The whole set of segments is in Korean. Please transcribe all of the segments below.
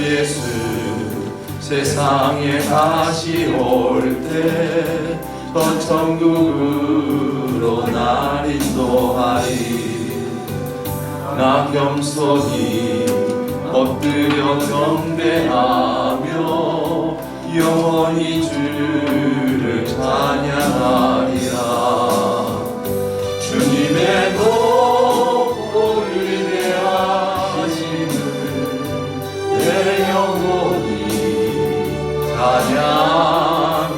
예수 세상에 다시 올 때 더 천국으로 날 인도하리. 나 겸손히 엎드려 경배하며 영원히 주를 찬양하리라. 주님의 높고 위대하심을 내 영혼이 찬양하네.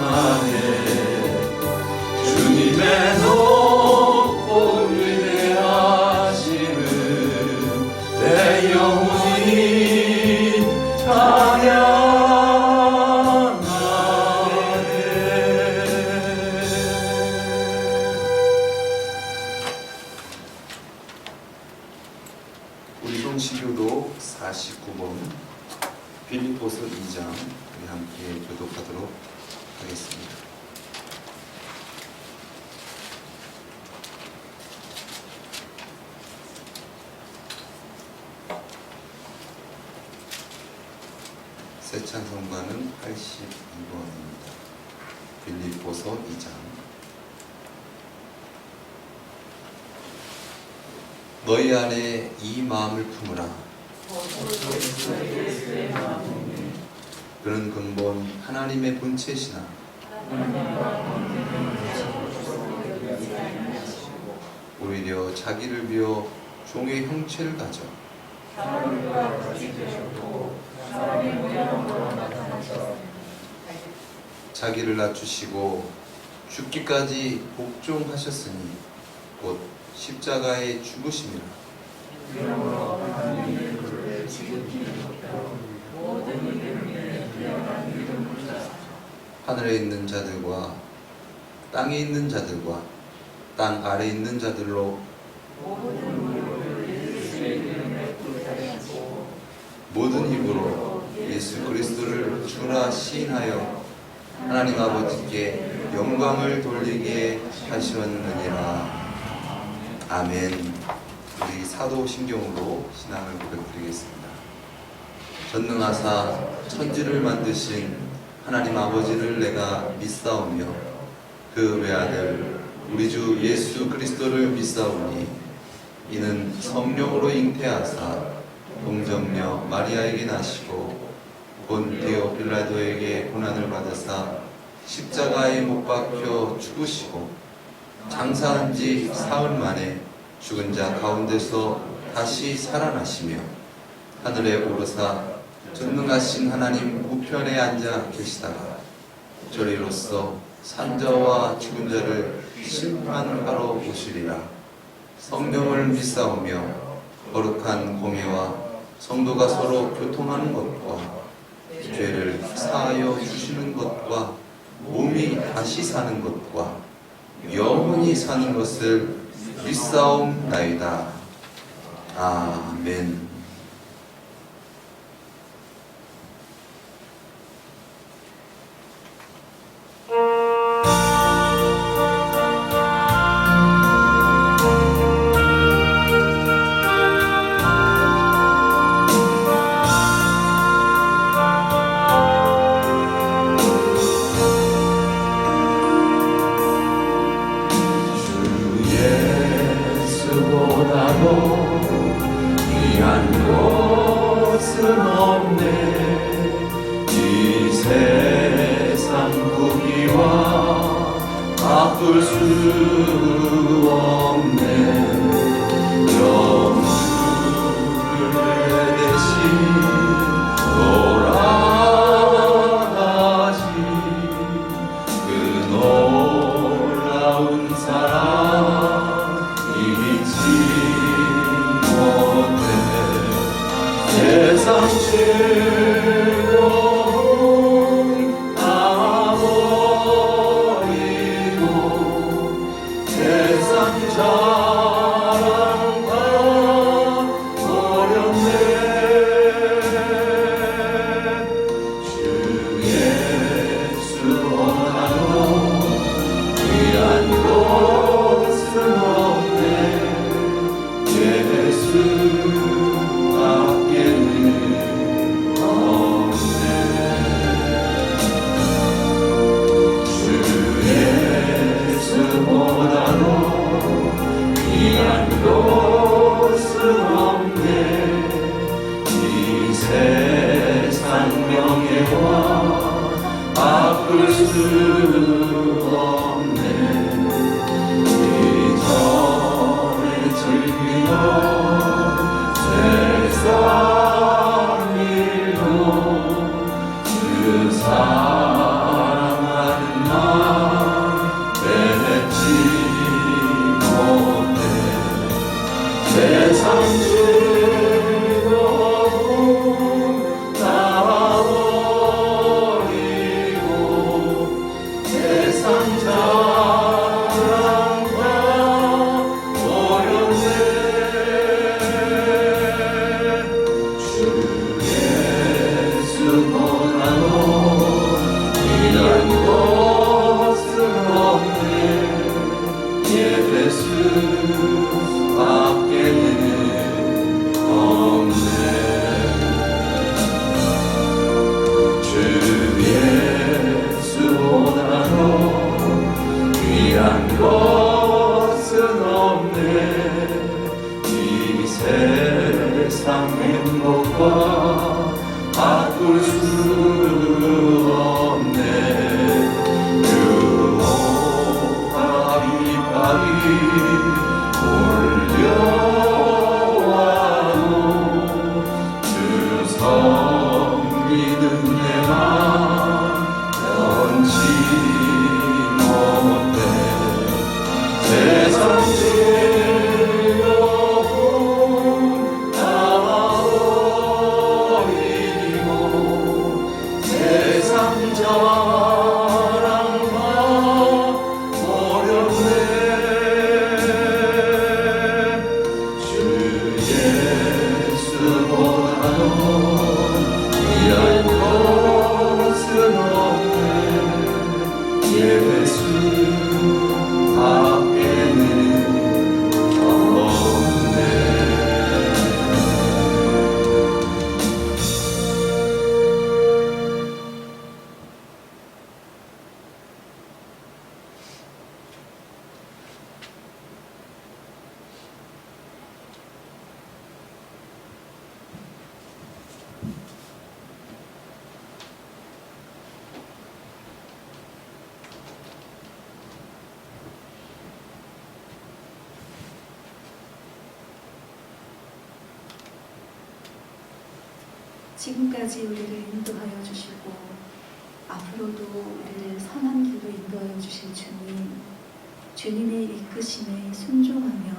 주님의 높고 위대하심을 내 영혼이 찬양하네. 우리 성시교도 49번 빌립보서 2장 우리 함께 교독하도록 하겠습니다. 새 찬송가는 82번입니다. 빌립보서 2장. 너희 안에 이 마음을 품으라. 그는 근본 하나님의 본체시나 오히려 자기를 비워 종의 형체를 가져 자기를 낮추시고 죽기까지 복종하셨으니 곧 십자가의 죽으심이라. 하늘에 있는 자들과 땅에 있는 자들과 땅 아래 있는 자들로 모든 입으로 예수 그리스도를 주라 시인하여 하나님 아버지께 영광을 돌리게 하셨느니라. 아멘. 우리 사도신경으로 신앙을 고백드리겠습니다. 전능하사 천지를 만드신 하나님 아버지를 내가 믿사오며 그 외아들 우리 주 예수 그리스도를 믿사오니 이는 성령으로 잉태하사 동정녀 마리아에게 나시고 본디오 빌라도에게 고난을 받으사 십자가에 못 박혀 죽으시고 장사한 지 사흘 만에 죽은 자 가운데서 다시 살아나시며 하늘에 오르사 전능하신 하나님 우편에 앉아 계시다가 저리로서 산자와 죽은 자를 심판하러 오시리라. 성령을 믿사오며 거룩한 공예와 성도가 서로 교통하는 것과 죄를 사하여 주시는 것과 몸이 다시 사는 것과 영원히 사는 것을 믿사옵나이다. 아멘. 바꿀 수 없네. 영주를 대신 돌아가신 그 놀라운 사랑 잊지 못해. 세상 즐거움 다 버리고 세상 자랑 다 버렸네. 주 예수 원하노 귀한 것은 없네. 예수 밖에는 없네. 세상 명예와 바꿀 수 없네. 이전에 즐기던 세상 일로 그 사랑하는 나 뺏지 못해. 세상 즐거움 다 버리고 세상 자랑과 버렸네. 주 예수보다도 귀한 것은 없네. 예수 밖에는 없네. 주 예수보다도 귀한 것은 없네. 이 세상 행복과 바꿀 수 없네. 유혹과 핍박이 올려와도 주 섬기는 내 맘 변치 못해. 세상 즐거움 다 버리고 세상 자랑과 버렸네. 주 예수보다도 귀한 것은 없네. 예수 밖에는 없네. 지금까지 우리를 인도하여 주시고 앞으로도 우리를 선한 길로 인도하여 주실 주님, 주님의 이끄심에 순종하며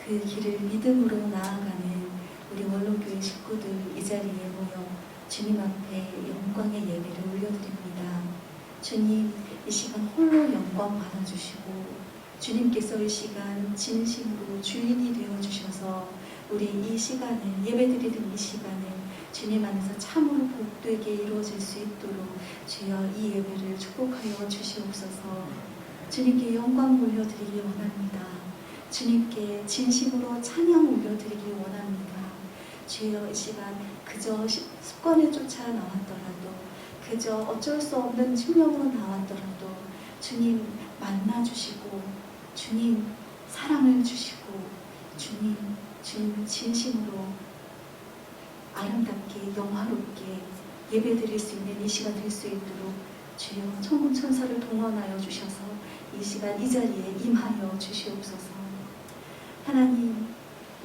그 길을 믿음으로 나아가는 우리 원로교회 식구들 이 자리에 모여 주님 앞에 영광의 예배를 올려드립니다. 주님, 이 시간 홀로 영광 받아주시고 주님께서 이 시간 진심으로 주인이 되어주셔서 우리 이 시간을 예배드리는 이 시간을 주님 안에서 참으로 복되게 이루어질 수 있도록 주여 이 예배를 축복하여 주시옵소서. 주님께 영광 올려드리기 원합니다. 주님께 진심으로 찬양 올려드리기 원합니다. 주여 이 시간 그저 습관에 쫓아 나왔더라도 그저 어쩔 수 없는 측면으로 나왔더라도 주님 만나주시고 주님 사랑을 주시고 주님 진심으로 아름답게 영화롭게 예배드릴 수 있는 이 시간 될 수 있도록 주여 천군 천사를 동원하여 주셔서 이 시간 이 자리에 임하여 주시옵소서. 하나님,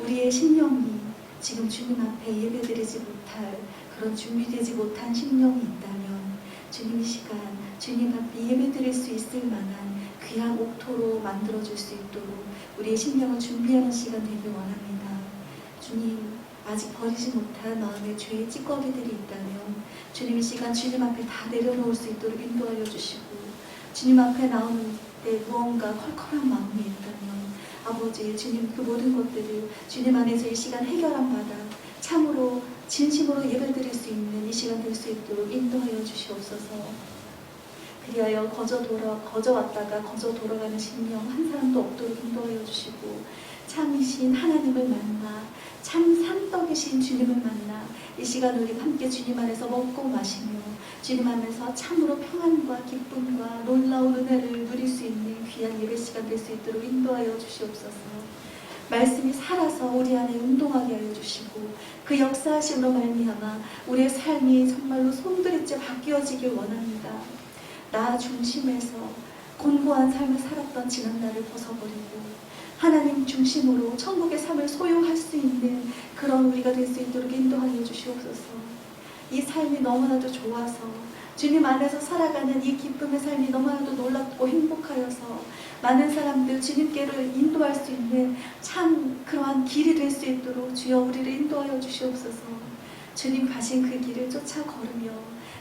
우리의 심령이 지금 주님 앞에 예배드리지 못할 그런 준비되지 못한 심령이 있다면 주님 이 시간 주님 앞에 예배드릴 수 있을 만한 귀한 옥토로 만들어줄 수 있도록 우리의 심령을 준비하는 시간 되길 원합니다. 주님, 아직 버리지 못한 마음의 죄의 찌꺼기들이 있다면 주님 이 시간 주님 앞에 다 내려놓을 수 있도록 인도하여 주시고 주님 앞에 나오는 때 무언가 컬컬한 마음이 있다면 아버지 주님 그 모든 것들을 주님 안에서 이 시간 해결한 바다 참으로 진심으로 예배드릴 수 있는 이 시간 될 수 있도록 인도하여 주시옵소서. 그리하여 거저 왔다가 거저 돌아가는 심령 한 사람도 없도록 인도하여 주시고 참이신 하나님을 만나 참 산떡이신 주님을 만나 이 시간 우리 함께 주님 안에서 먹고 마시며 주님 안에서 참으로 평안과 기쁨과 놀라운 은혜를 누릴 수 있는 귀한 예배 시간 될 수 있도록 인도하여 주시옵소서. 말씀이 살아서 우리 안에 운동하게 하여 주시고 그 역사하심으로 말미암아 우리의 삶이 정말로 손그릇째 바뀌어지길 원합니다. 나 중심에서 곤고한 삶을 살았던 지난날을 벗어버리고 하나님 중심으로 천국의 삶을 소유할 수 있는 그런 우리가 될 수 있도록 인도하여 주시옵소서. 이 삶이 너무나도 좋아서 주님 안에서 살아가는 이 기쁨의 삶이 너무나도 놀랍고 행복하여서 많은 사람들 주님께로 인도할 수 있는 참 그러한 길이 될 수 있도록 주여 우리를 인도하여 주시옵소서. 주님 가신 그 길을 쫓아 걸으며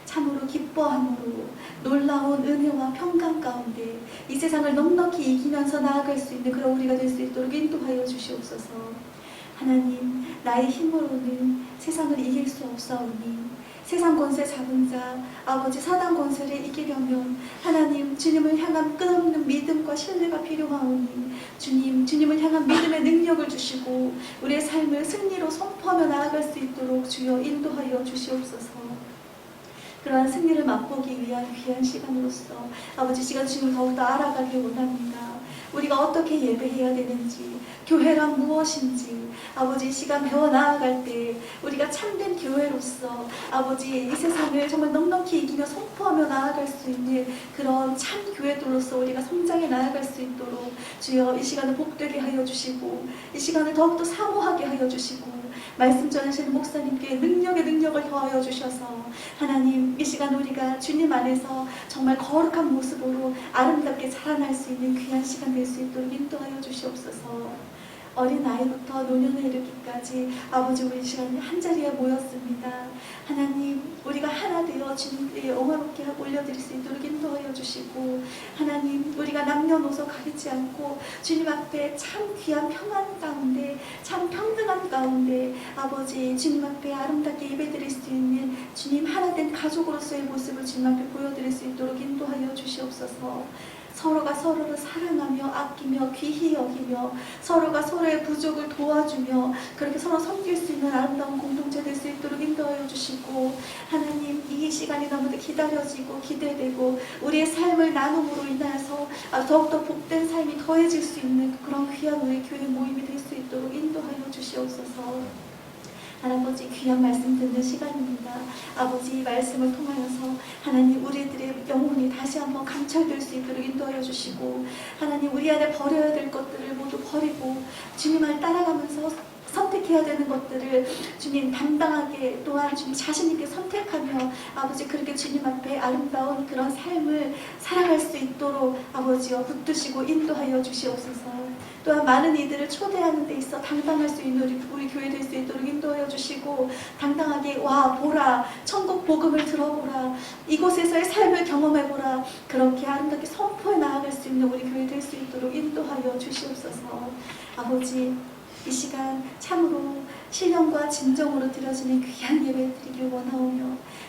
참으로 기뻐함으로 놀라운 은혜와 평강 가운데 이 세상을 넉넉히 이기면서 나아갈 수 있는 그런 우리가 될 수 있도록 인도하여 주시옵소서. 하나님, 나의 힘으로는 세상을 이길 수 없사오니 세상 권세 잡은 자 아버지 사단 권세를 이기려면 하나님 주님을 향한 끝없는 믿음과 신뢰가 필요하오니 주님을 향한 믿음의 능력을 주시고 우리의 삶을 승리로 선포하며 나아갈 수 있도록 주여 인도하여 주시옵소서. 그러한 승리를 맛보기 위한 귀한 시간으로서 아버지 시간 주님 더욱더 알아가길 원합니다. 우리가 어떻게 예배해야 되는지, 교회란 무엇인지 아버지 이 시간 배워 나아갈 때 우리가 참된 교회로서 아버지 이 세상을 정말 넉넉히 이기며 선포하며 나아갈 수 있는 그런 참 교회들로서 우리가 성장해 나아갈 수 있도록 주여 이 시간을 복되게 하여 주시고 이 시간을 더욱더 사모하게 하여 주시고 말씀 전하시는 목사님께 능력을 더하여 주셔서 하나님 이 시간 우리가 주님 안에서 정말 거룩한 모습으로 아름답게 자라날 수 있는 귀한 시간 될 수 있도록 인도하여 주시옵소서. 어린아이부터 노년에 이르기까지 아버지 우리 이 시간에 한자리에 모였습니다. 하나님 우리가 하나 되어 주님께 영화롭게 하고 올려드릴 수 있도록 인도하여 주시고 하나님 우리가 남녀노소 가리지 않고 주님 앞에 참 귀한 평안 가운데 참 평등한 가운데 아버지 주님 앞에 아름답게 예배드릴 수 있는 주님 하나된 가족으로서의 모습을 주님 앞에 보여드릴 수 있도록 인도하여 주시옵소서. 서로가 서로를 사랑하며 아끼며 귀히 여기며 서로가 서로의 부족을 도와주며 그렇게 서로 섬길 수 있는 아름다운 공동체 될 수 있도록 인도하여 주시고 하나님 이 시간이 너무도 기다려지고 기대되고 우리의 삶을 나눔으로 인하여서 더욱더 복된 삶이 더해질 수 있는 그런 귀한 우리 교회 모임이 될 수 있도록 인도하여 주시옵소서. 하나님 귀한 말씀 듣는 시간입니다. 아버지 이 말씀을 통하여서 하나님 우리들의 영혼이 다시 한번 감찰될 수 있도록 인도하여 주시고 하나님 우리 안에 버려야 될 것들을 모두 버리고 주님을 따라가면서 선택해야 되는 것들을 주님 당당하게 또한 주님 자신 있게 선택하며 아버지 그렇게 주님 앞에 아름다운 그런 삶을 살아갈 수 있도록 아버지여 붙드시고 인도하여 주시옵소서. 또한 많은 이들을 초대하는 데 있어 당당할 수 있는 우리 교회 될 수 있도록 인도하여 주시고 당당하게 와 보라 천국 복음을 들어보라 이곳에서의 삶을 경험해보라 그렇게 아름답게 선포해 나아갈 수 있는 우리 교회 될 수 있도록 인도하여 주시옵소서. 아버지 이 시간 참으로 신령과 진정으로 드려지는 귀한 예배 드리길 원하오며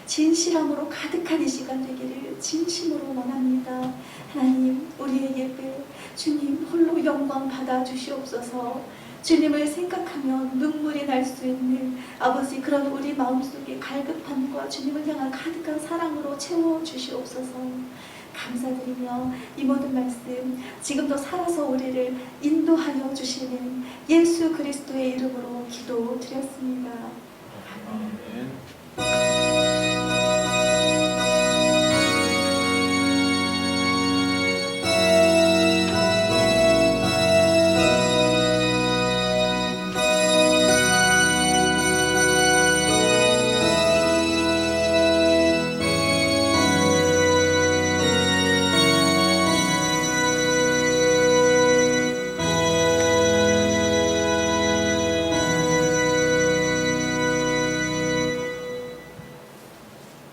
진실함으로 가득한 이 시간 되기를 진심으로 원합니다. 하나님 우리의 예배 주님 홀로 영광 받아 주시옵소서. 주님을 생각하면 눈물이 날 수 있는 아버지 그런 우리 마음속의 갈급함과 주님을 향한 가득한 사랑으로 채워 주시옵소서. 감사드리며 이 모든 말씀 지금도 살아서 우리를 인도하여 주시는 예수 그리스도의 이름으로 기도드렸습니다. 아멘.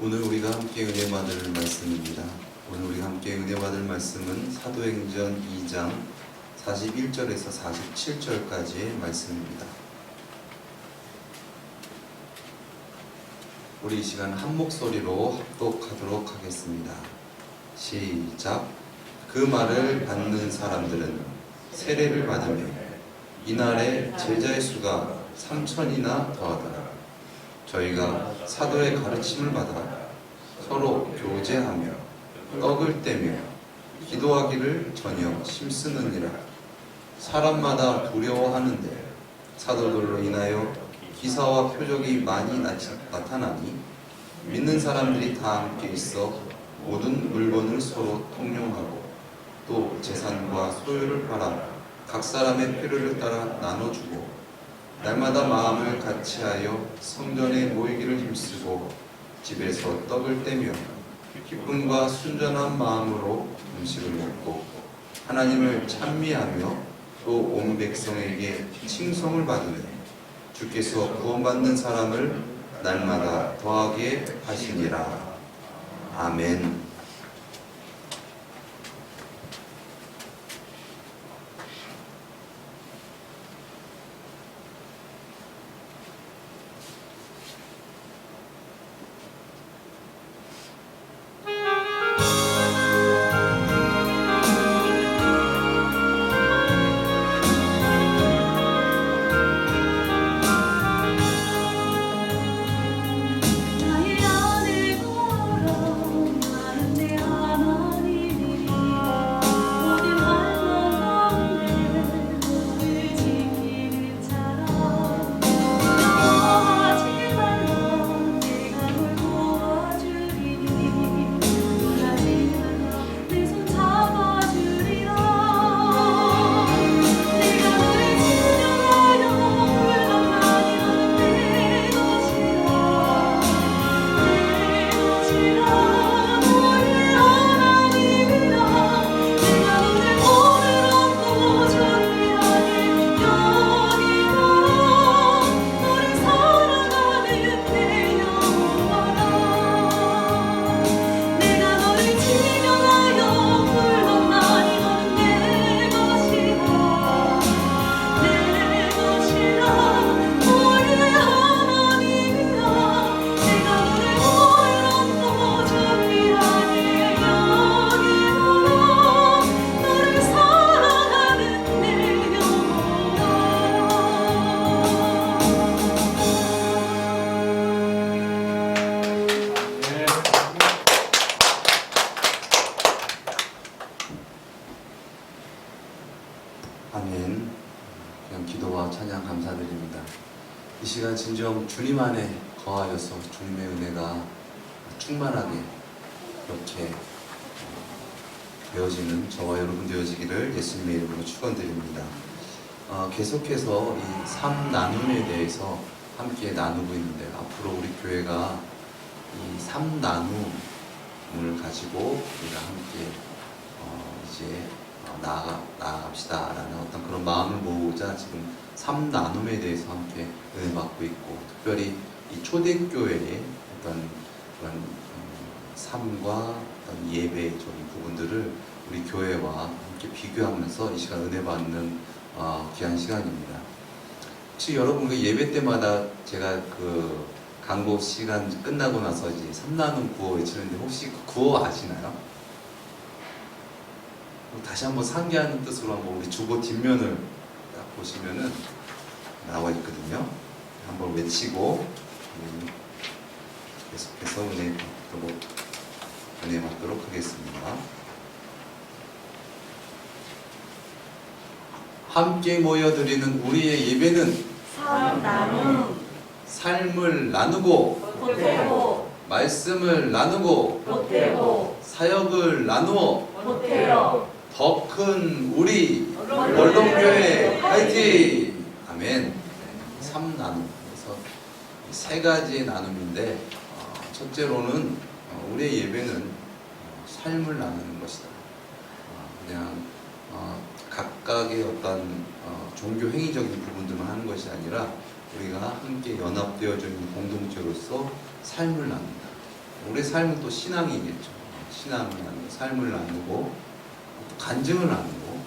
오늘 우리가 함께 은혜 받을 말씀입니다. 오늘 우리가 함께 은혜 받을 말씀은 사도행전 2장 41절에서 47절까지의 말씀입니다. 우리 이 시간 한 목소리로 합독하도록 하겠습니다. 시작. 그 말을 받는 사람들은 세례를 받으며 이날에 제자의 수가 3,000이나 더하더라. 저희가 사도의 가르침을 받아 서로 교제하며 떡을 떼며 기도하기를 전혀 힘쓰느니라. 사람마다 두려워하는데 사도들로 인하여 기사와 표적이 많이 나타나니 믿는 사람들이 다 함께 있어 모든 물건을 서로 통용하고 또 재산과 소유를 팔아 각 사람의 필요를 따라 나눠주고 날마다 마음을 같이하여 성전에 모이기를 힘쓰고 집에서 떡을 떼며 기쁨과 순전한 마음으로 음식을 먹고 하나님을 찬미하며 또 온 백성에게 칭송을 받으며 주께서 구원받는 사람을 날마다 더하게 하시니라. 아멘. 나의 안에 걸어 나는 내 하나님이니 모든 환난 가운데 너를 지키는 자라 두려워하지 말라 내가 널 도와주리니 놀라지 말라 내 손 잡아주리라 내가 너를 지켜하여 물건 많이 너는 내 것이라 내 것이라 너의 하나님이라 내가 너를 오늘 얻고 존귀하게 여기노라 너를 사랑하는 내 영혼아 내가 너를 지명하여 불렀나니 너는 내 것이라 내 것이라 너의 하나님이라 내가 너를 오늘 얻고 존귀하게 여기노라 너를 사랑하는 내 영혼아 아멘. 그냥 기도와 찬양 감사드립니다. 이 시간 진정 주님 안에 거하여서 주님의 은혜가 충만하게 이렇게 되어지는 저와 여러분 되어지기를 예수님의 이름으로 축원드립니다. 계속해서 이 삶 나눔에 대해서 함께 나누고 있는데 앞으로 우리 교회가 이 삶 나눔을 가지고 우리가 함께 이제 나아갑시다라는 어떤 그런 마음을 모으자 지금 삶 나눔에 대해서 함께 은혜 받고 있고 특별히 이 초대교회의 어떤 그런 삶과 어떤 예배적인 부분들을 우리 교회와 함께 비교하면서 이 시간 은혜 받는 귀한 시간입니다. 혹시 여러분 그 예배 때마다 제가 그 광고 시간 끝나고 나서 이제 삼나눔 구호 외치는데 혹시 그 구호 아시나요? 다시 한번 상기하는 뜻으로 한번 우리 주보 뒷면을 딱 보시면은 나와 있거든요. 한번 외치고 계속해서 은혜 받도록 하겠습니다. 함께 모여드리는 우리의 예배는 삶 나눔 삶을 나누고 보태고 말씀을 나누고 보태고 사역을 나누어 보태어 더 큰 우리 원롱교회 화이팅! 아멘. 삶 나눔. 그래서 세 가지의 나눔인데 첫째로는 우리의 예배는 삶을 나누는 것이다. 그냥 각각의 어떤 종교 행위적인 부분들만 하는 것이 아니라 우리가 함께 연합되어져 있는 공동체로서 삶을 나눈다. 우리의 삶은 또 신앙이겠죠. 신앙을 나누고 삶을 나누고 또 간증을 나누고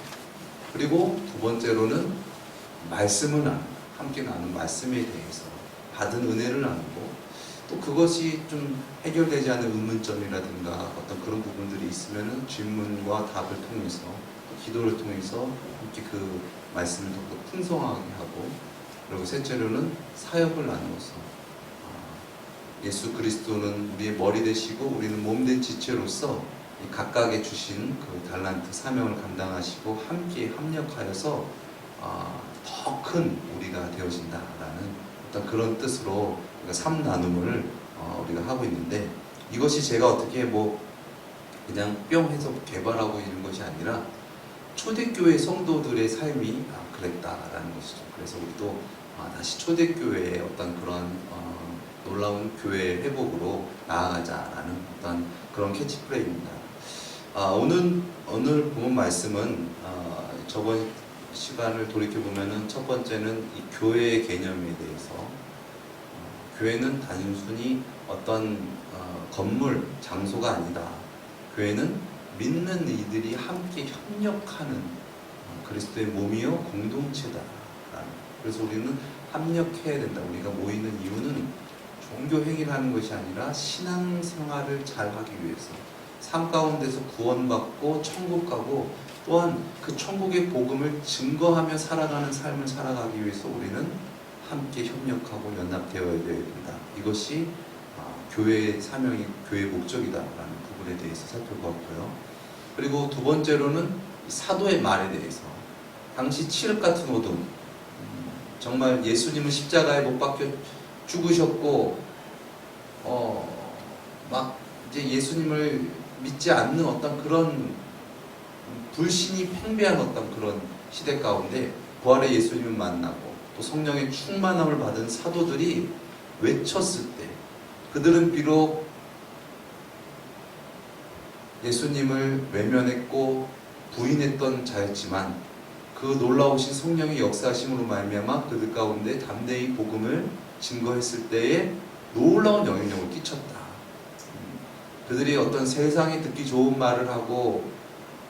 그리고 두 번째로는 말씀을 나누고 함께 나눈 말씀에 대해서 받은 은혜를 나누고 또 그것이 좀 해결되지 않은 의문점이라든가 어떤 그런 부분들이 있으면은 질문과 답을 통해서 또 기도를 통해서 함께 그 말씀을 더욱 풍성하게 하고 그리고 셋째로는 사역을 나누어서 예수 그리스도는 우리의 머리 되시고 우리는 몸된 지체로서 각각의 주신 그 달란트 사명을 감당하시고 함께 합력하여서 더 큰 우리가 되어진다라는 어떤 그런 뜻으로 우리가 삶 나눔을 우리가 하고 있는데, 이것이 제가 어떻게 뭐 그냥 뿅 해서 개발하고 있는 것이 아니라 초대교회 성도들의 삶이 그랬다라는 것이죠. 그래서 우리도 다시 초대교회의 어떤 그런 놀라운 교회 회복으로 나아가자라는 어떤 그런 캐치프레이입니다. 오늘 본 말씀은 저번 시간을 돌이켜 보면은 첫 번째는 이 교회의 개념에 대해서, 교회는 단순히 어떤 건물, 장소가 아니다. 교회는 믿는 이들이 함께 협력하는 그리스도의 몸이요 공동체다. 그래서 우리는 합력해야 된다. 우리가 모이는 이유는 종교 행위를 하는 것이 아니라 신앙생활을 잘 하기 위해서, 삶 가운데서 구원받고 천국 가고 또한 그 천국의 복음을 증거하며 살아가는 삶을 살아가기 위해서 우리는 함께 협력하고 연합되어야 된다. 이것이 교회의 사명이, 교회의 목적이다라는 부분에 대해서 살펴보았고요. 그리고 두 번째로는 사도의 말에 대해서, 당시 칠흑 같은 어둠, 정말 예수님은 십자가에 못 박혀 죽으셨고 막 이제 예수님을 믿지 않는 어떤 그런 불신이 팽배한 어떤 그런 시대 가운데 부활의 예수님을 만나고 또 성령의 충만함을 받은 사도들이 외쳤을 때, 그들은 비록 예수님을 외면했고 부인했던 자였지만 그 놀라우신 성령의 역사하심으로 말미암아 그들 가운데 담대히 복음을 증거했을 때에 놀라운 영향력을 끼쳤다. 그들이 어떤 세상에 듣기 좋은 말을 하고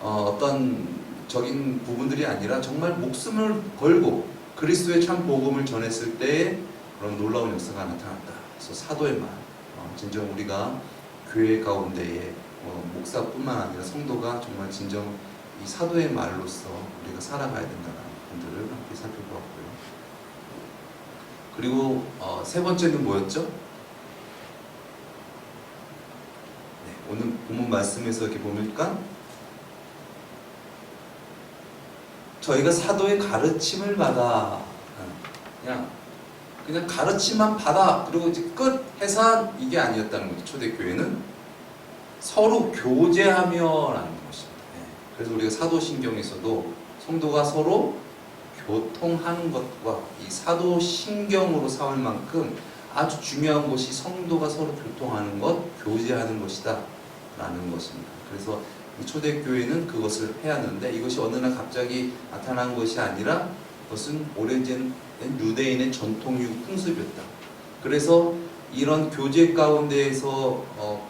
어떤 적인 부분들이 아니라 정말 목숨을 걸고 그리스도의 참 복음을 전했을 때에 그런 놀라운 역사가 나타났다. 그래서 사도의 말, 진정 우리가 교회 가운데에 목사뿐만 아니라 성도가 정말 진정 이 사도의 말로서 우리가 살아가야 된다는 부분들을 함께 살펴보았고요. 그리고 세 번째는 뭐였죠? 네, 오늘 본문 말씀에서 이렇게 보니까 저희가 사도의 가르침을 받아, 그냥 가르침만 받아 그리고 이제 끝 해산, 이게 아니었다는 거죠. 초대교회는 서로 교제하며라는 것입니다. 그래서 우리가 사도신경에서도 성도가 서로 교통하는 것과 이 사도신경으로 삼을 만큼 아주 중요한 것이 성도가 서로 교통하는 것, 교제하는 것이다 라는 것입니다. 그래서 초대교회는 그것을 해왔는데, 이것이 어느 날 갑자기 나타난 것이 아니라 그것은 오래전 유대인의 전통이고 풍습이었다. 그래서 이런 교제 가운데에서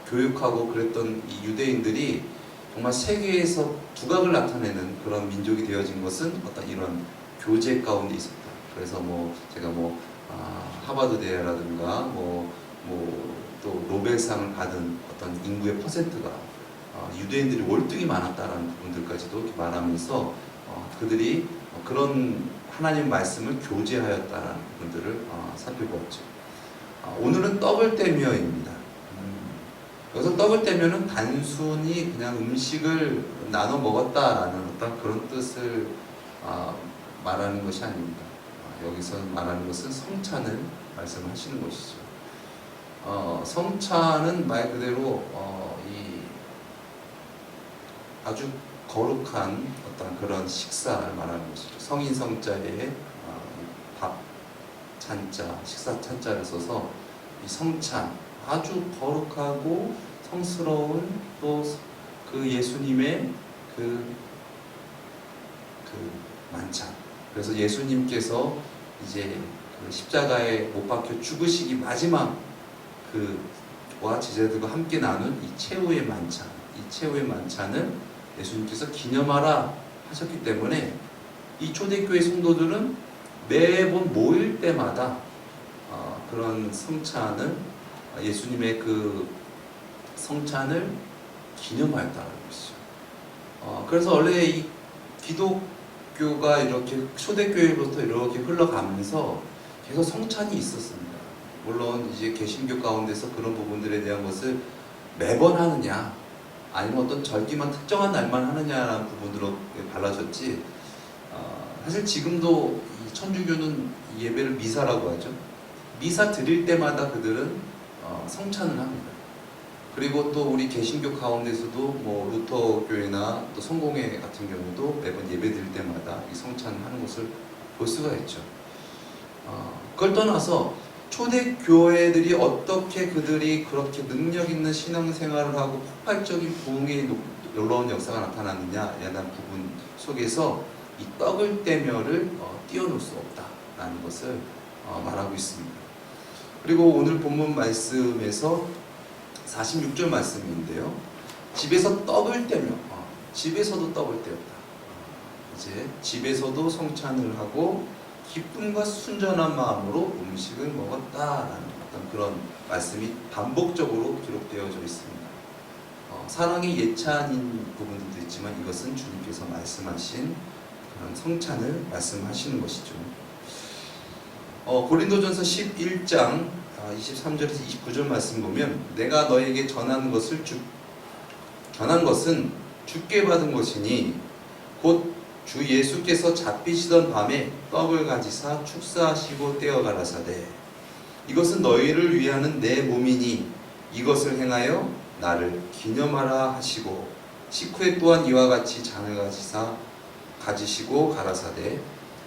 교육하고 그랬던 이 유대인들이 정말 세계에서 두각을 나타내는 그런 민족이 되어진 것은 어떤 이런 교제 가운데 있었다. 그래서 제가 하버드 대라든가 또 노벨상을 받은 어떤 인구의 퍼센트가 유대인들이 월등히 많았다라는 부분들까지도 이렇게 말하면서 그들이 그런 하나님 말씀을 교제하였다라는 부분들을 살펴보았죠. 오늘은 더블떼미어입니다. 여기서 더블떼미어는 단순히 그냥 음식을 나눠 먹었다라는 어떤 그런 뜻을 말하는 것이 아닙니다. 여기서 말하는 것은 성찬을 말씀하시는 것이죠. 성찬은 말 그대로 이 아주 거룩한 어떤 그런 식사를 말하는 것이죠. 성인 성자에 밥 찬자, 식사 찬자를 써서 이 성찬, 아주 거룩하고 성스러운 또 그 예수님의 그 만찬. 그래서 예수님께서 이제 그 십자가에 못 박혀 죽으시기 마지막 그와 제자들과 함께 나눈 이 최후의 만찬, 이 최후의 만찬을 예수님께서 기념하라 하셨기 때문에 이 초대교회 성도들은 매번 모일 때마다 그런 성찬을, 예수님의 그 성찬을 기념하였다는 것이죠. 그래서 원래 이 기독교가 이렇게 초대교회로부터 이렇게 흘러가면서 계속 성찬이 있었습니다. 물론 이제 개신교 가운데서 그런 부분들에 대한 것을 매번 하느냐, 아니면 어떤 절기만 특정한 날만 하느냐라는 부분으로 달라졌지, 사실 지금도 이 천주교는 이 예배를 미사라고 하죠. 미사 드릴 때마다 그들은 성찬을 합니다. 그리고 또 우리 개신교 가운데서도 뭐 루터교회나 또 성공회 같은 경우도 매번 예배 드릴 때마다 이 성찬을 하는 것을 볼 수가 있죠. 그걸 떠나서 초대교회들이 어떻게 그들이 그렇게 능력 있는 신앙생활을 하고 폭발적인 부흥의 놀라운 역사가 나타났느냐에 대한 부분 속에서 이 떡을 떼며를 띄워놓을 수 없다라는 것을 말하고 있습니다. 그리고 오늘 본문 말씀에서 46절 말씀인데요. 집에서 떡을 떼며, 집에서도 떡을 떼었다. 이제 집에서도 성찬을 하고 기쁨과 순전한 마음으로 음식을 먹었다라는 어떤 그런 말씀이 반복적으로 기록되어져 있습니다. 사랑의 예찬인 부분도 있지만 이것은 주님께서 말씀하신 그런 성찬을 말씀하시는 것이죠. 고린도전서 11장 23절에서 29절 말씀 보면 내가 너에게 전한 것은 주께 받은 것이니 곧 주 예수께서 잡히시던 밤에 떡을 가지사 축사하시고 떼어 가라사대 이것은 너희를 위하는 내 몸이니 이것을 행하여 나를 기념하라 하시고 식후에 또한 이와 같이 잔을 가지시고 가라사대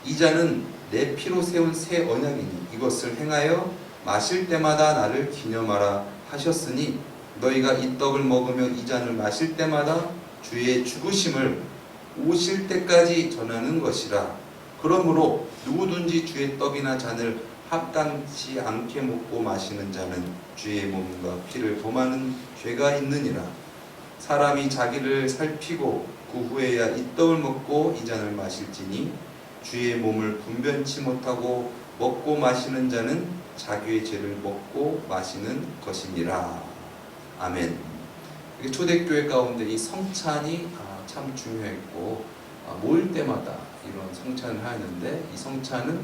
이 잔은 내 피로 세운 새 언약이니 이것을 행하여 마실 때마다 나를 기념하라 하셨으니 너희가 이 떡을 먹으며 이 잔을 마실 때마다 주의 죽으심을 오실 때까지 전하는 것이라. 그러므로 누구든지 주의 떡이나 잔을 합당치 않게 먹고 마시는 자는 주의 몸과 피를 범하는 죄가 있느니라. 사람이 자기를 살피고 그 후에야 이 떡을 먹고 이 잔을 마실지니 주의 몸을 분변치 못하고 먹고 마시는 자는 자기의 죄를 먹고 마시는 것이니라. 아멘. 초대교회 가운데 이 성찬이 참 중요했고 모일 때마다 이런 성찬을 하는데 이 성찬은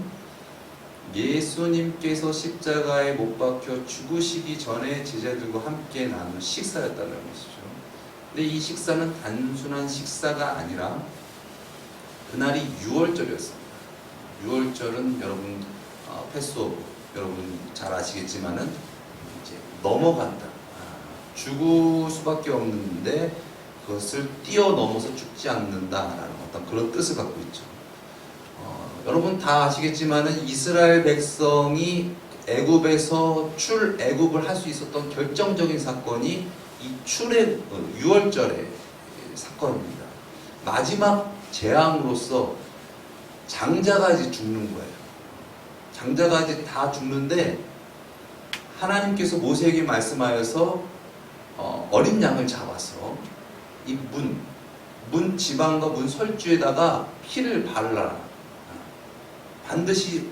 예수님께서 십자가에 못 박혀 죽으시기 전에 제자들과 함께 나눈 식사였다는 것이죠. 근데 이 식사는 단순한 식사가 아니라 그날이 유월절이었습니다. 유월절은 여러분 패스오브 여러분 잘 아시겠지만은 이제 넘어간다. 죽을 수밖에 없는데 그것을 뛰어넘어서 죽지 않는다라는 어떤 그런 뜻을 갖고 있죠. 여러분 다 아시겠지만은 이스라엘 백성이 애굽에서 출애굽을 할 수 있었던 결정적인 사건이 이 출애 유월절의 사건입니다. 마지막 재앙으로서 장자가 이제 죽는 거예요. 장자가 이제 다 죽는데 하나님께서 모세에게 말씀하여서 어린 양을 잡아서 이 문 지방과 문 설주에다가 피를 바르라. 반드시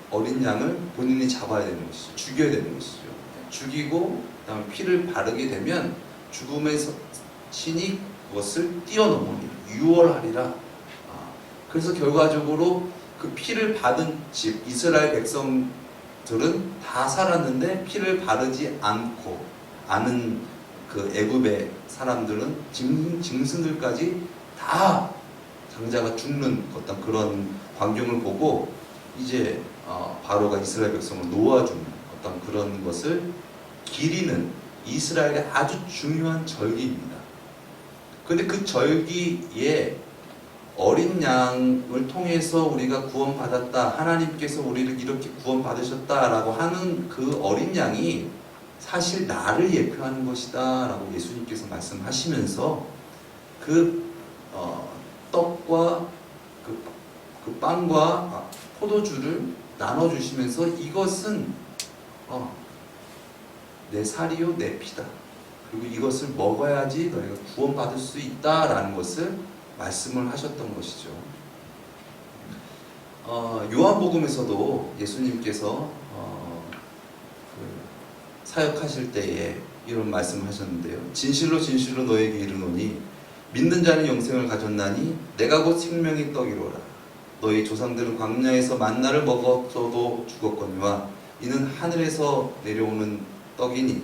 어린 양을 본인이 잡아야 되는 것이죠. 죽여야 되는 것이죠. 죽이고 그다음에 피를 바르게 되면 죽음의 신이 그것을 뛰어넘으니 유월하리라. 그래서 결과적으로 그 피를 받은 집 이스라엘 백성들은 다 살았는데 피를 바르지 않은 그 애굽의 사람들은 짐승들까지 다 장자가 죽는 어떤 그런 광경을 보고 이제 바로가 이스라엘 백성을 놓아주는 어떤 그런 것을 기리는 이스라엘의 아주 중요한 절기입니다. 그런데 그 절기에 어린 양을 통해서 우리가 구원받았다, 하나님께서 우리를 이렇게 구원받으셨다라고 하는 그 어린 양이 사실 나를 예표하는 것이다 라고 예수님께서 말씀하시면서 그 떡과 그 빵과 포도주를 나눠주시면서 이것은 내 살이요 내 피다. 그리고 이것을 먹어야지 너희가 구원받을 수 있다라는 것을 말씀을 하셨던 것이죠. 요한복음에서도 예수님께서 사역하실 때에 이런 말씀을 하셨는데요. 진실로 진실로 너에게 이르노니 믿는 자는 영생을 가졌나니 내가 곧 생명의 떡이로라. 너희 조상들은 광야에서 만나를 먹었어도 죽었거니와 이는 하늘에서 내려오는 떡이니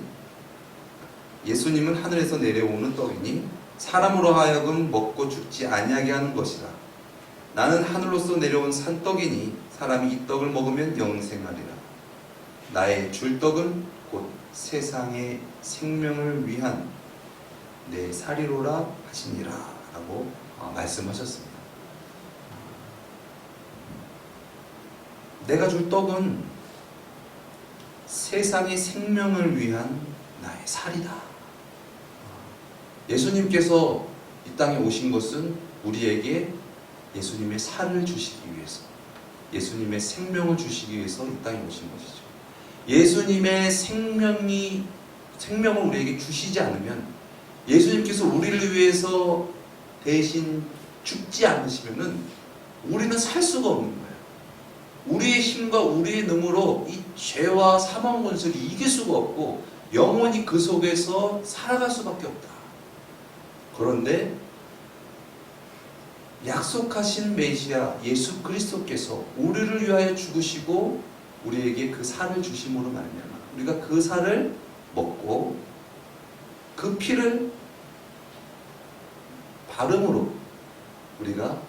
예수님은 하늘에서 내려오는 떡이니 사람으로 하여금 먹고 죽지 아니하게 하는 것이라. 나는 하늘로서 내려온 산떡이니 사람이 이 떡을 먹으면 영생하리라. 나의 줄 떡은 곧 세상의 생명을 위한 내 살이로라 하시니라 라고 말씀하셨습니다. 내가 줄 떡은 세상의 생명을 위한 나의 살이다. 예수님께서 이 땅에 오신 것은 우리에게 예수님의 살을 주시기 위해서, 예수님의 생명을 주시기 위해서 이 땅에 오신 것이죠. 예수님의 생명을 우리에게 주시지 않으면, 예수님께서 우리를 위해서 대신 죽지 않으시면은 우리는 살 수가 없는 거예요. 우리의 힘과 우리의 능으로 이 죄와 사망 권세를 이길 수가 없고 영원히 그 속에서 살아갈 수밖에 없다. 그런데 약속하신 메시아 예수 그리스도께서 우리를 위하여 죽으시고 우리에게 그 살을 주심으로 말미암아 우리가 그 살을 먹고 그 피를 바름으로 우리가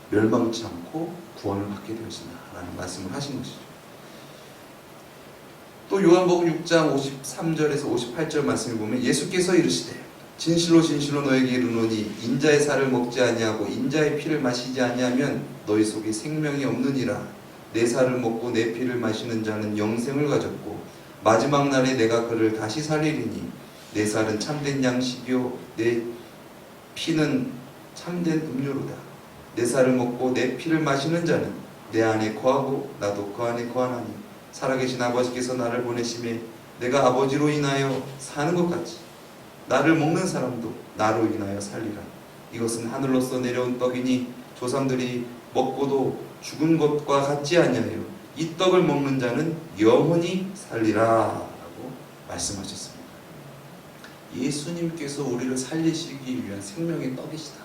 멸망치 않고 구원을 받게 되어진다라는 말씀을 하신 것이죠. 또 요한복음 6장 53절에서 58절 말씀을 보면 예수께서 이르시되 진실로 진실로 너에게 이르노니 인자의 살을 먹지 아니하고 인자의 피를 마시지 아니하면 너희 속에 생명이 없느니라. 내 살을 먹고 내 피를 마시는 자는 영생을 가졌고 마지막 날에 내가 그를 다시 살리리니 내 살은 참된 양식이요 내 피는 참된 음료로다. 내 살을 먹고 내 피를 마시는 자는 내 안에 거하고 나도 그 안에 거하나니 살아계신 아버지께서 나를 보내심에 내가 아버지로 인하여 사는 것 같이 나를 먹는 사람도 나로 인하여 살리라. 이것은 하늘로서 내려온 떡이니 조상들이 먹고도 죽은 것과 같지 아니하여 이 떡을 먹는 자는 영원히 살리라 라고 말씀하셨습니다. 예수님께서 우리를 살리시기 위한 생명의 떡이시다.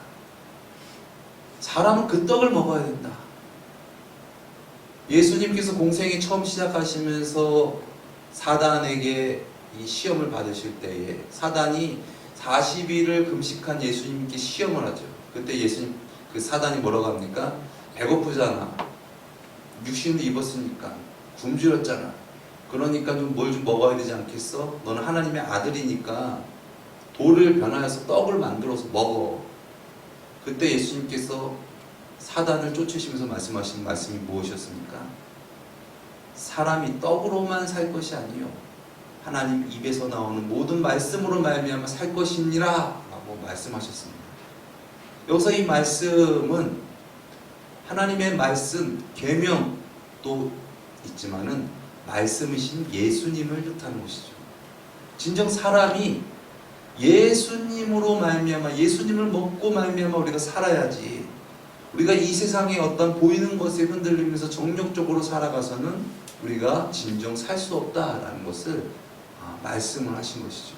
사람은 그 떡을 먹어야 된다. 예수님께서 공생이 처음 시작하시면서 사단에게 이 시험을 받으실 때에 사단이 40일을 금식한 예수님께 시험을 하죠. 그때 예수님 그 사단이 뭐라고 합니까? 배고프잖아. 육신을 입었으니까 굶주렸잖아. 그러니까 좀 뭘 좀 먹어야 되지 않겠어? 너는 하나님의 아들이니까 돌을 변화해서 떡을 만들어서 먹어. 그때 예수님께서 사단을 쫓으시면서 말씀하신 말씀이 무엇이었습니까? 사람이 떡으로만 살 것이 아니요 하나님 입에서 나오는 모든 말씀으로 말미암아 살 것이니라 라고 말씀하셨습니다. 여기서 이 말씀은 하나님의 말씀, 계명도 있지만은 말씀이신 예수님을 뜻하는 것이죠. 진정 사람이 예수님으로 말미암아 예수님을 먹고 말미암아 우리가 살아야지, 우리가 이 세상의 어떤 보이는 것에 흔들리면서 정력적으로 살아가서는 우리가 진정 살 수 없다라는 것을 말씀을 하신 것이죠.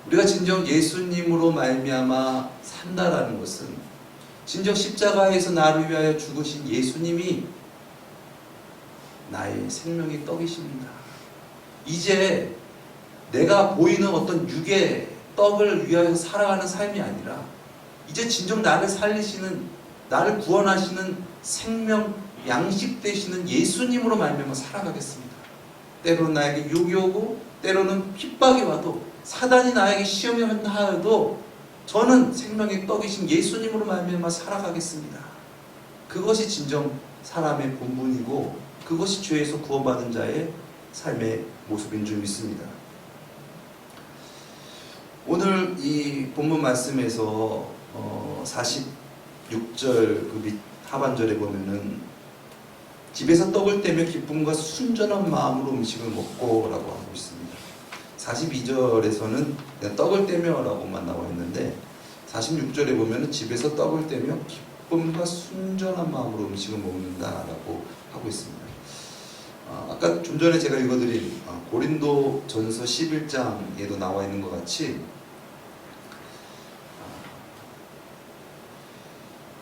우리가 진정 예수님으로 말미암아 산다라는 것은 진정 십자가에서 나를 위하여 죽으신 예수님이 나의 생명의 떡이십니다. 이제 내가 보이는 어떤 육의 떡을 위하여 살아가는 삶이 아니라 이제 진정 나를 살리시는, 나를 구원하시는 생명 양식 되시는 예수님으로 말미암아 살아가겠습니다. 때로는 나에게 욕이 오고 때로는 핍박이 와도 사단이 나에게 시험이 하여도 저는 생명의 떡이신 예수님으로 말미암아 살아가겠습니다. 그것이 진정 사람의 본분이고 그것이 죄에서 구원받은 자의 삶의 모습인 줄 믿습니다. 오늘 이 본문 말씀에서 46절 그 밑 하반절에 보면은 집에서 떡을 떼며 기쁨과 순전한 마음으로 음식을 먹고 라고 하고 있습니다. 42절에서는 그냥 떡을 떼며 라고만 나와 있는데 46절에 보면은 집에서 떡을 떼며 기쁨과 순전한 마음으로 음식을 먹는다 라고 하고 있습니다. 아까 좀 전에 제가 읽어드린 고린도 전서 11장에도 나와 있는 것 같이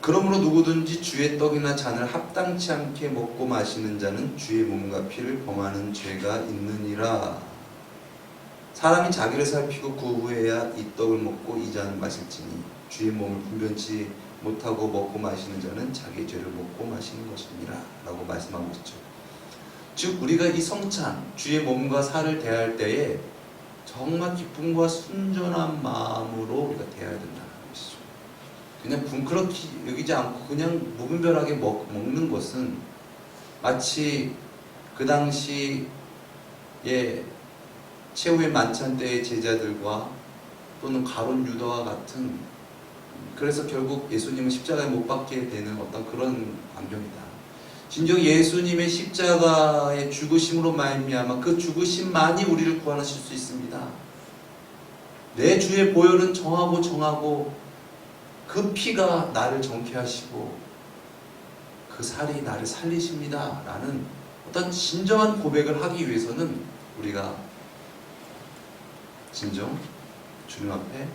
그러므로 누구든지 주의 떡이나 잔을 합당치 않게 먹고 마시는 자는 주의 몸과 피를 범하는 죄가 있느니라. 사람이 자기를 살피고 그 후에야 이 떡을 먹고 이 잔을 마실지니 주의 몸을 분변치 못하고 먹고 마시는 자는 자기의 죄를 먹고 마시는 것입니다 라고 말씀하고 있죠. 즉 우리가 이 성찬, 주의 몸과 살을 대할 때에 정말 기쁨과 순전한 마음으로 우리가 대해야 된다는 것이죠. 그냥 뭉클하게 여기지 않고 그냥 무분별하게 먹는 것은 마치 그 당시에 최후의 만찬 때의 제자들과 또는 가룟 유다와 같은, 그래서 결국 예수님은 십자가에 못 박게 되는 어떤 그런 광경이다. 진정 예수님의 십자가의 죽으심으로 말미암아 그 죽으심만이 우리를 구원하실 수 있습니다. 내 주의 보혈은 정하고 그 피가 나를 정케하시고 그 살이 나를 살리십니다 라는 어떤 진정한 고백을 하기 위해서는 우리가 진정 주님 앞에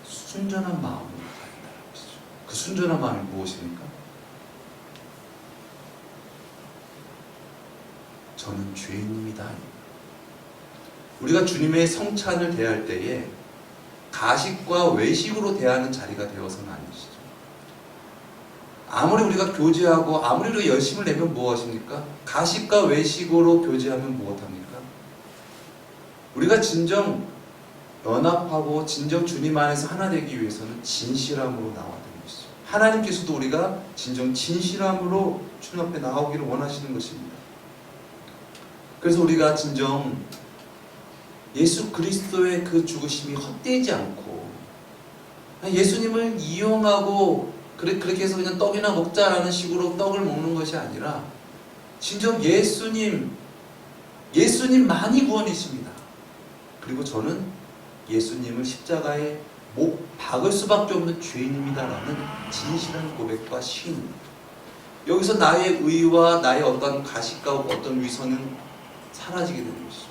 순전한 마음으로 가야 된다는 것이죠. 그 순전한 마음이 무엇입니까? 저는 죄인입니다. 우리가 주님의 성찬을 대할 때에 가식과 외식으로 대하는 자리가 되어서는 아니시죠. 아무리 우리가 교제하고 아무리 우리가 열심을 내면 무엇입니까? 가식과 외식으로 교제하면 무엇합니까? 우리가 진정 연합하고 진정 주님 안에서 하나 되기 위해서는 진실함으로 나와야 되는 것이죠. 하나님께서도 우리가 진정 진실함으로 주님 앞에 나오기를 원하시는 것입니다. 그래서 우리가 진정 예수 그리스도의 그 죽으심이 헛되지 않고 예수님을 이용하고 그렇게 해서 그냥 떡이나 먹자라는 식으로 떡을 먹는 것이 아니라 진정 예수님만이 구원이십니다. 그리고 저는 예수님을 십자가에 못 박을 수밖에 없는 죄인입니다라는 진실한 고백과 시인. 여기서 나의 의와 나의 어떤 가식과 어떤 위선은 사라지게 되는 것이죠.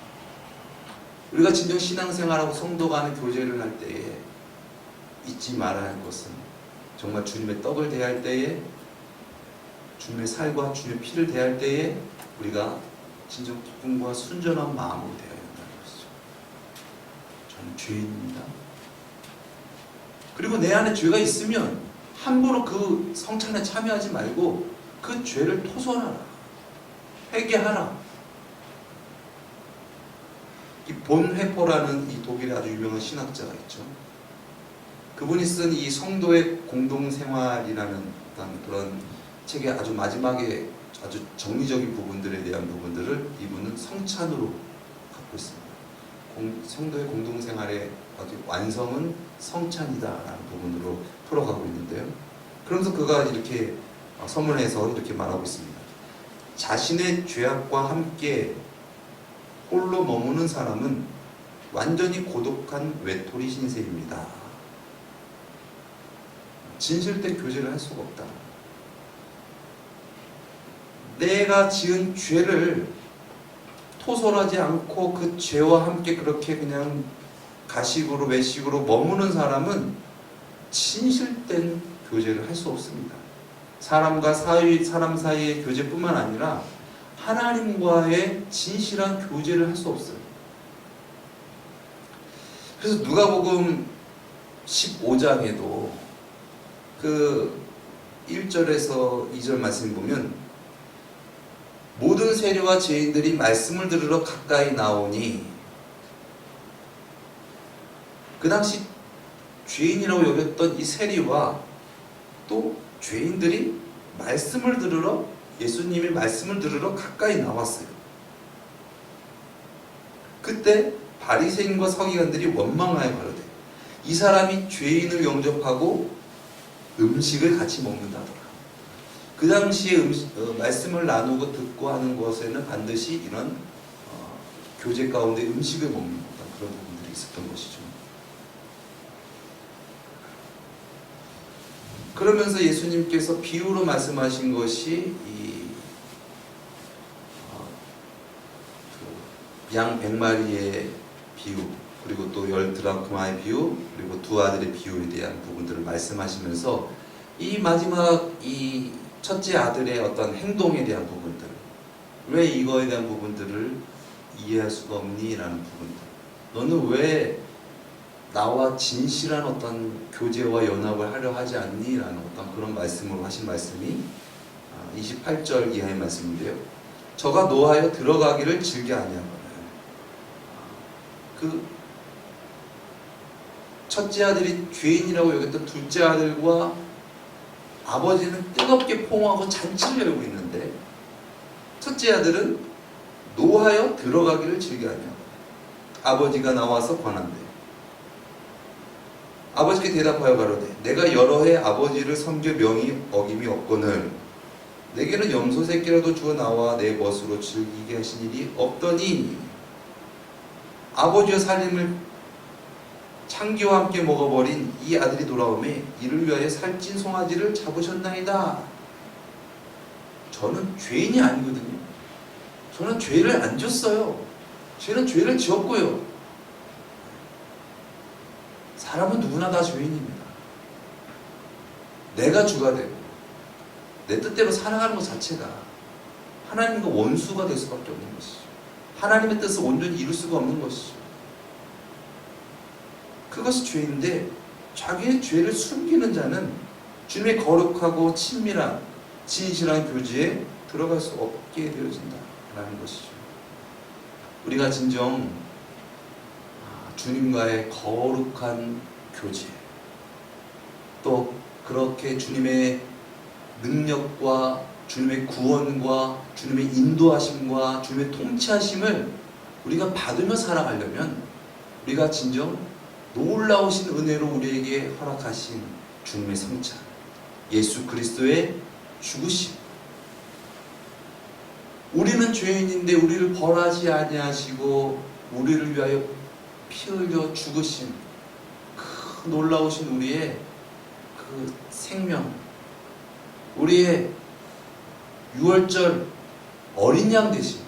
우리가 진정 신앙생활하고 성도 간의 교제를 할 때에 잊지 말아야 할 것은 정말 주님의 떡을 대할 때에 주님의 살과 주님의 피를 대할 때에 우리가 진정 기쁨과 순전한 마음으로 대해야 된다는 것이죠. 저는 죄인입니다. 그리고 내 안에 죄가 있으면 함부로 그 성찬에 참여하지 말고 그 죄를 토설하라. 회개하라. 이 본회포라는 이 독일의 아주 유명한 신학자가 있죠. 그분이 쓴 이 성도의 공동생활이라는 어떤 그런 책의 아주 마지막에 아주 정리적인 부분들에 대한 부분들을 이분은 성찬으로 갖고 있습니다. 성도의 공동생활의 완성은 성찬이다라는 부분으로 풀어가고 있는데요. 그러면서 그가 이렇게 서문에서 이렇게 말하고 있습니다. 자신의 죄악과 함께 홀로 머무는 사람은 완전히 고독한 외톨이 신세입니다. 진실된 교제를 할 수가 없다. 내가 지은 죄를 토설하지 않고 그 죄와 함께 그렇게 그냥 가식으로 외식으로 머무는 사람은 진실된 교제를 할 수 없습니다. 사람 사이의 교제뿐만 아니라 하나님과의 진실한 교제를 할 수 없어요. 그래서 누가복음 15장에도 그 1절에서 2절 말씀 보면 모든 세리와 죄인들이 말씀을 들으러 가까이 나오니, 그 당시 죄인이라고 여겼던 이 세리와 또 죄인들이 말씀을 들으러, 예수님의 말씀을 들으러 가까이 나왔어요. 그때 바리새인과 서기관들이 원망하여 가로되 이 사람이 죄인을 영접하고 음식을 같이 먹는다더라. 그 당시에 말씀을 나누고 듣고 하는 것에는 반드시 이런 교제 가운데 음식을 먹는 그런 부분들이 있었던 것이죠. 그러면서 예수님께서 비유로 말씀하신 것이 양 100마리의 비유, 그리고 또 10드라크마의 비유, 그리고 두 아들의 비유에 대한 부분들을 말씀하시면서 이 마지막 이 첫째 아들의 어떤 행동에 대한 부분들, 왜 이거에 대한 부분들을 이해할 수가 없니? 라는 부분들, 너는 왜 나와 진실한 어떤 교제와 연합을 하려 하지 않니라는 어떤 그런 말씀으로 하신 말씀이 28절 이하의 말씀인데요. 저가 노하여 들어가기를 즐겨 아니하거늘. 그 첫째 아들이 죄인이라고 여겼던 둘째 아들과 아버지는 뜨겁게 포옹하고 잔치를 열고 있는데, 첫째 아들은 노하여 들어가기를 즐겨 아니하거늘. 아버지가 나와서 권한대. 아버지께 대답하여 가로되 내가 여러 해 아버지를 섬겨 명이 어김이 없거늘 내게는 염소 새끼라도 주어 나와 내 멋으로 즐기게 하신 일이 없더니 아버지의 살림을 창기와 함께 먹어버린 이 아들이 돌아오매 이를 위하여 살찐 송아지를 잡으셨나이다. 저는 죄인이 아니거든요. 저는 죄를 안 졌어요. 저는 죄를 지었고요. 사람은 누구나 다 죄인입니다. 내가 주가 되고 내 뜻대로 살아가는 것 자체가 하나님과 원수가 될 수밖에 없는 것이죠. 하나님의 뜻을 온전히 이룰 수가 없는 것이죠. 그것이 죄인데, 자기의 죄를 숨기는 자는 주님의 거룩하고 친밀한 진실한 교제에 들어갈 수 없게 되어진다라는 것이죠. 우리가 진정 주님과의 거룩한 교제, 또 그렇게 주님의 능력과 주님의 구원과 주님의 인도하심과 주님의 통치하심을 우리가 받으며 살아가려면 우리가 진정 놀라우신 은혜로 우리에게 허락하신 주님의 성찬, 예수 그리스도의 죽으심, 우리는 죄인인데 우리를 벌하지 아니하시고 우리를 위하여 피 흘려 죽으신 그 놀라우신 우리의 그 생명, 우리의 유월절 어린 양 되심,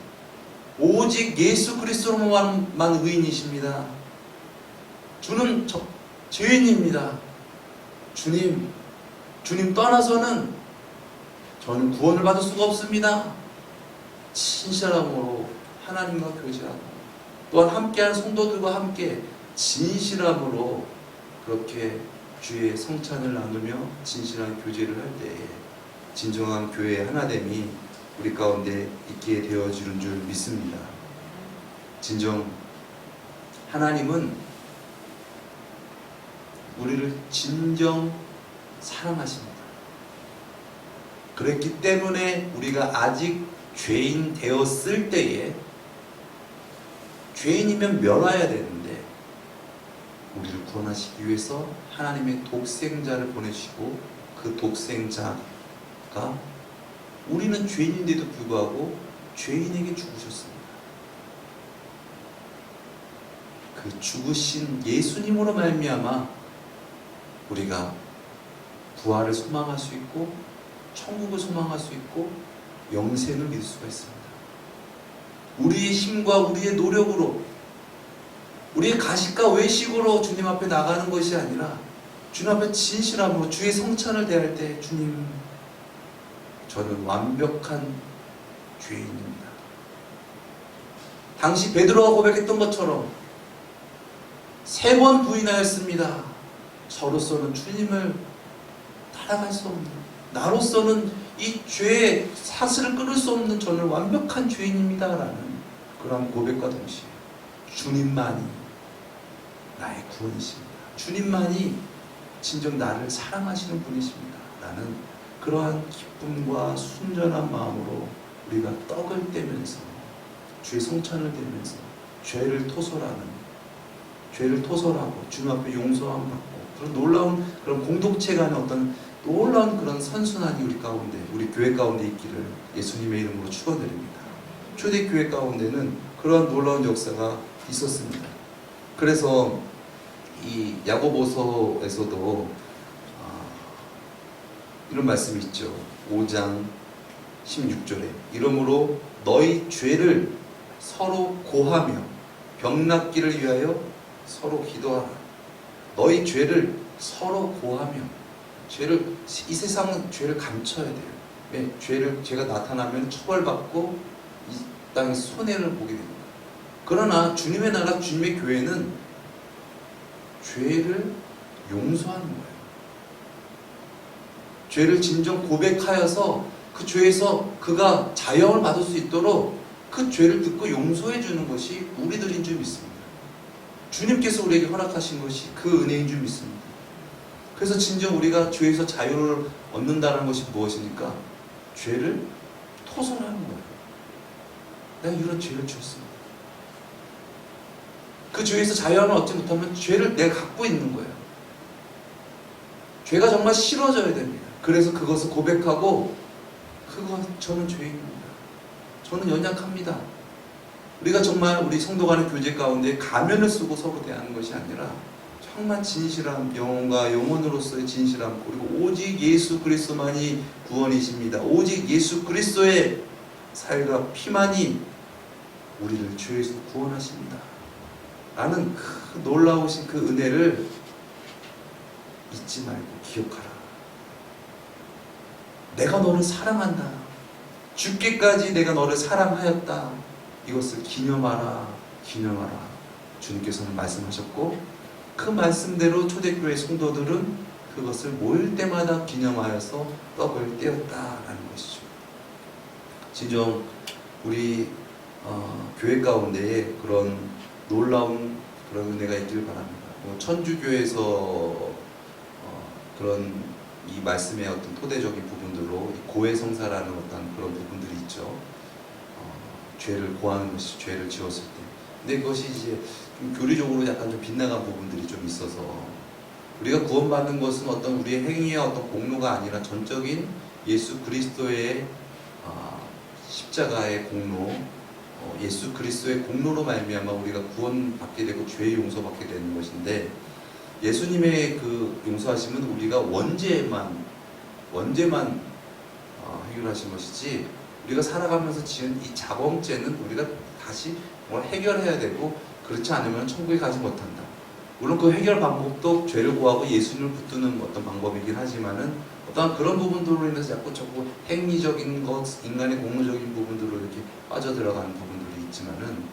오직 예수 그리스도로만 의인이십니다. 주는 죄인입니다. 주님 떠나서는 저는 구원을 받을 수가 없습니다. 진실함으로 하나님과 교제하고 또한 함께하는 성도들과 함께 진실함으로 그렇게 주의 성찬을 나누며 진실한 교제를 할 때에 진정한 교회의 하나됨이 우리 가운데 있게 되어지는 줄 믿습니다. 진정 하나님은 우리를 진정 사랑하십니다. 그랬기 때문에 우리가 아직 죄인 되었을 때에, 죄인이면 멸하여야 되는데 우리를 구원하시기 위해서 하나님의 독생자를 보내시고 그 독생자가 우리는 죄인인데도 불구하고 죄인에게 죽으셨습니다. 그 죽으신 예수님으로 말미암아 우리가 부활을 소망할 수 있고 천국을 소망할 수 있고 영생을 믿을 수가 있습니다. 우리의 힘과 우리의 노력으로, 우리의 가식과 외식으로 주님 앞에 나가는 것이 아니라 주님 앞에 진실함으로 주의 성찬을 대할 때, 주님, 저는 완벽한 죄인입니다. 당시 베드로가 고백했던 것처럼 3번 부인하였습니다. 저로서는 주님을 따라갈 수 없는, 나로서는 이 죄의 사슬을 끊을 수 없는 저는 완벽한 죄인입니다 라는 그러한 고백과 동시에 주님만이 나의 구원이십니다. 주님만이 진정 나를 사랑하시는 분이십니다 라는 그러한 기쁨과 순전한 마음으로 우리가 떡을 떼면서 주의 성찬을 떼면서 죄를 토설하고 주님 앞에 용서함 받고 그런 놀라운 그런 공동체 간의 어떤 놀라운 그런 선순환이 우리 가운데, 우리 교회 가운데 있기를 예수님의 이름으로 축원드립니다. 초대교회 가운데는 그러한 놀라운 역사가 있었습니다. 그래서 이 야고보서에서도 이런 말씀이 있죠. 5장 16절에 이러므로 너희 죄를 서로 고하며 병낫기를 위하여 서로 기도하라. 너희 죄를 서로 고하며, 이 세상은 죄를 감춰야 돼요. 죄가 나타나면 처벌받고 이 땅에 손해를 보게 됩니다. 그러나 주님의 나라, 주님의 교회는 죄를 용서하는 거예요. 죄를 진정 고백하여서 그 죄에서 그가 자유함을 받을 수 있도록 그 죄를 듣고 용서해 주는 것이 우리들인 줄 믿습니다. 주님께서 우리에게 허락하신 것이 그 은혜인 줄 믿습니다. 그래서 진정 우리가 죄에서 자유를 얻는다는 것이 무엇입니까? 죄를 토설하는 거예요. 내가 이런 죄를 지었습니다. 그 죄에서 자유함을 얻지 못하면 죄를 내가 갖고 있는 거예요. 죄가 정말 싫어져야 됩니다. 그래서 그것을 고백하고 저는 죄인입니다. 저는 연약합니다. 우리가 정말 우리 성도 간의 교제 가운데 가면을 쓰고 서로 대하는 것이 아니라 정말 진실함, 영혼과 영혼으로서의 진실함, 그리고 오직 예수 그리스도만이 구원이십니다. 오직 예수 그리스도의 살과 피만이 우리를 죄에서 구원하십니다. 라는 그 놀라우신 그 은혜를 잊지 말고 기억하라. 내가 너를 사랑한다. 죽기까지 내가 너를 사랑하였다. 이것을 기념하라. 기념하라. 주님께서는 말씀하셨고 그 말씀대로 초대교회 성도들은 그것을 모일 때마다 기념하여서 떡을 떼었다라는 것이죠. 진정 우리 교회 가운데에 그런 놀라운 그런 은혜가 있기를 바랍니다. 천주교에서 그런 이 말씀의 어떤 토대적인 부분들로 고해성사라는 어떤 그런 부분들이 있죠. 죄를 고하는 것이 죄를 지었을 때. 근데 그것이 이제 좀 교리적으로 약간 좀 빗나간 부분들이 좀 있어서 우리가 구원받는 것은 어떤 우리의 행위와 어떤 공로가 아니라 전적인 예수 그리스도의 십자가의 공로, 예수 그리스도의 공로로 말미암아 우리가 구원받게 되고 죄의 용서받게 되는 것인데 예수님의 그 용서하심은 우리가 원죄만 해결하신 것이지 우리가 살아가면서 지은 이 자범죄는 우리가 다시 뭘 해결해야 되고 그렇지 않으면 천국에 가지 못한다. 물론 그 해결 방법도 죄를 고하고 예수님을 붙드는 어떤 방법이긴 하지만은 어떤 그런 부분들로 인해서 자꾸 행위적인 것, 인간의 공로적인 부분들로 이렇게 빠져들어가는 부분들이 있지만은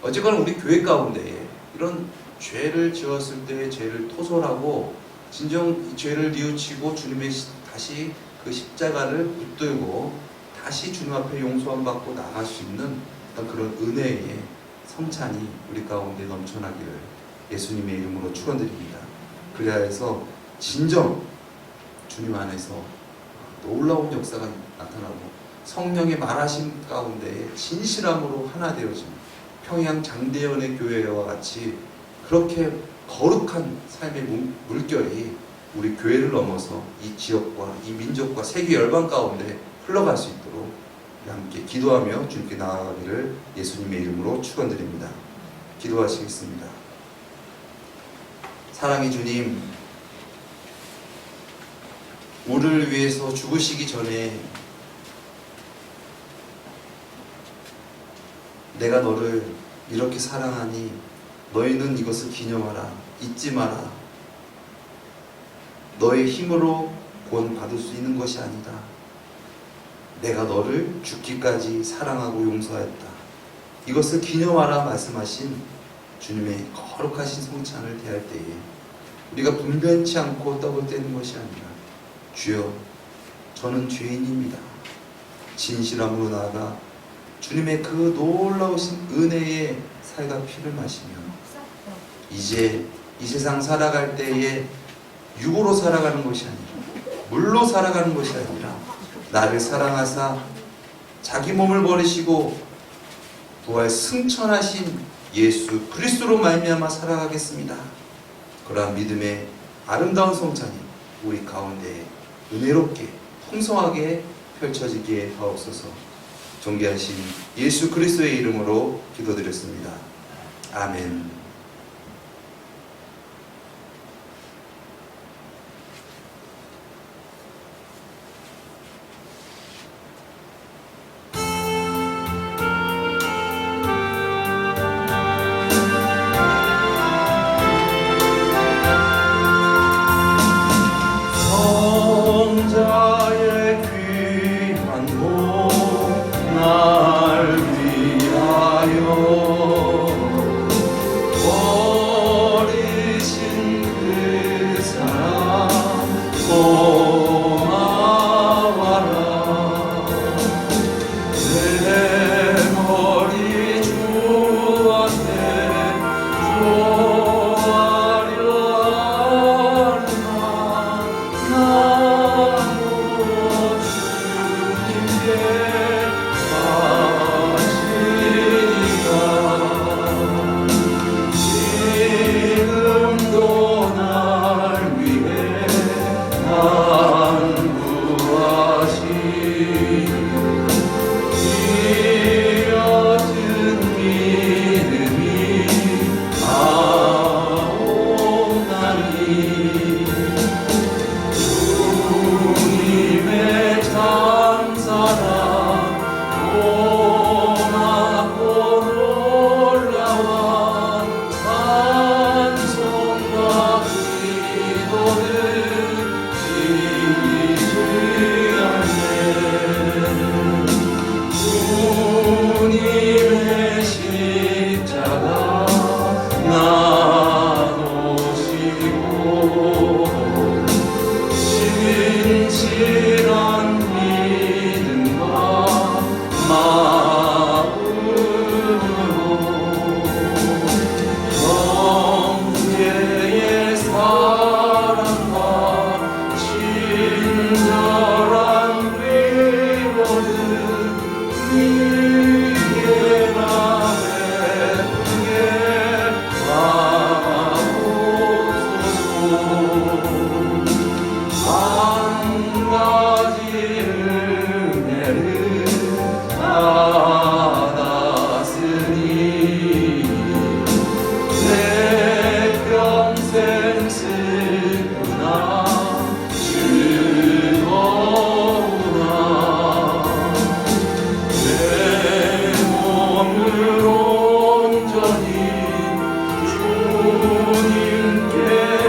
어쨌거나 우리 교회 가운데에 이런 죄를 지었을 때 죄를 토설하고 진정 이 죄를 뉘우치고 주님의 다시 그 십자가를 붙들고 다시 주님 앞에 용서함 받고 나갈 수 있는 어떤 그런 은혜의 성찬이 우리 가운데 넘쳐나기를 예수님의 이름으로 축원드립니다. 그래야 해서 진정 주님 안에서 놀라운 역사가 나타나고 성령의 말하심 가운데 진실함으로 하나 되어진 평양 장대연의 교회와 같이 그렇게 거룩한 삶의 물결이 우리 교회를 넘어서 이 지역과 이 민족과 세계 열방 가운데 흘러갈 수 있도록 함께 기도하며 주님께 나아가기를 예수님의 이름으로 축원드립니다. 기도하시겠습니다. 사랑의 주님, 우리를 위해서 죽으시기 전에 내가 너를 이렇게 사랑하니 너희는 이것을 기념하라. 잊지 마라. 너의 힘으로 구원받을 수 있는 것이 아니다. 내가 너를 죽기까지 사랑하고 용서하였다. 이것을 기념하라 말씀하신 주님의 거룩하신 성찬을 대할 때에 우리가 분변치 않고 떡을 떼는 것이 아니라 주여, 저는 죄인입니다. 진실함으로 나아가 주님의 그 놀라우신 은혜의 살과 피를 마시며 이제 이 세상 살아갈 때에 육으로 살아가는 것이 아니라 물로 살아가는 것이 아니라 나를 사랑하사 자기 몸을 버리시고 부활 승천하신 예수 그리스도로 말미암아 살아가겠습니다. 그러한 믿음의 아름다운 성찬이 우리 가운데 은혜롭게 풍성하게 펼쳐지게 하옵소서. 존귀하신 예수 그리스도의 이름으로 기도드렸습니다. 아멘. 성자의 귀한 몸 날 위하여 나누시고 진실한 믿음과 마음으로 형제의 사랑과 친절한 위로를 위에나 베풀게 하옵소서. 한 가지 은혜를 받았으니 내 평생 쓰구나 즐거우나 내 몸을 온전히 주님께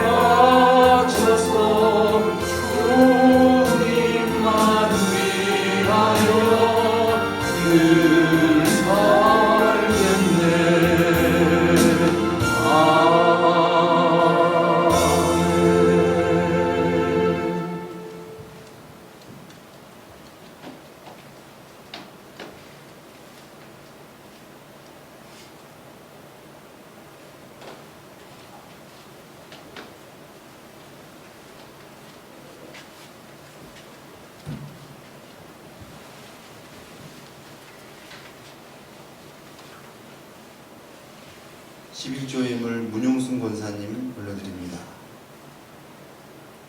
바쳐서 주님만 위하여 늘 살겠네. 아멘. 십일조예물 문용순 권사님 올려드립니다.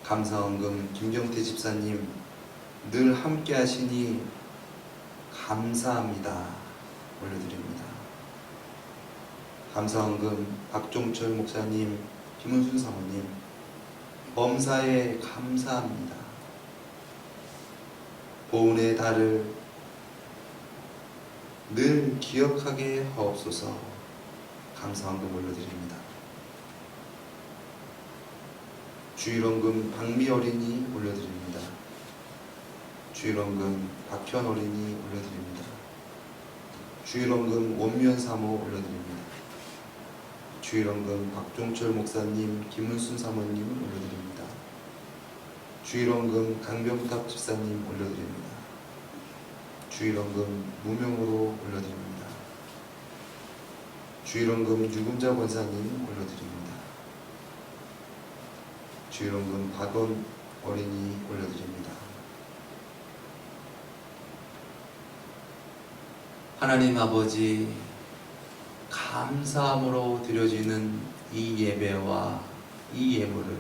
감사헌금 김경태 집사님 늘 함께 하시니 감사합니다 올려드립니다. 감사헌금 박종철 목사님, 김은순 사모님 범사에 감사합니다. 보은의 달을 늘 기억하게 하옵소서. 감사헌금 올려드립니다. 주일원금 박미 어린이 올려드립니다. 주일원금 박현 어린이 올려드립니다. 주일원금 원면 사모 올려드립니다. 주일원금 박종철 목사님, 김은순 사모님 올려드립니다. 주일원금 강병탑 집사님 올려드립니다. 주일원금 무명으로 올려드립니다. 주일원금 유금자 권사님 올려드립니다. 주일원금 박원 어린이 올려드립니다. 하나님 아버지, 감사함으로 드려지는 이 예배와 이 예물을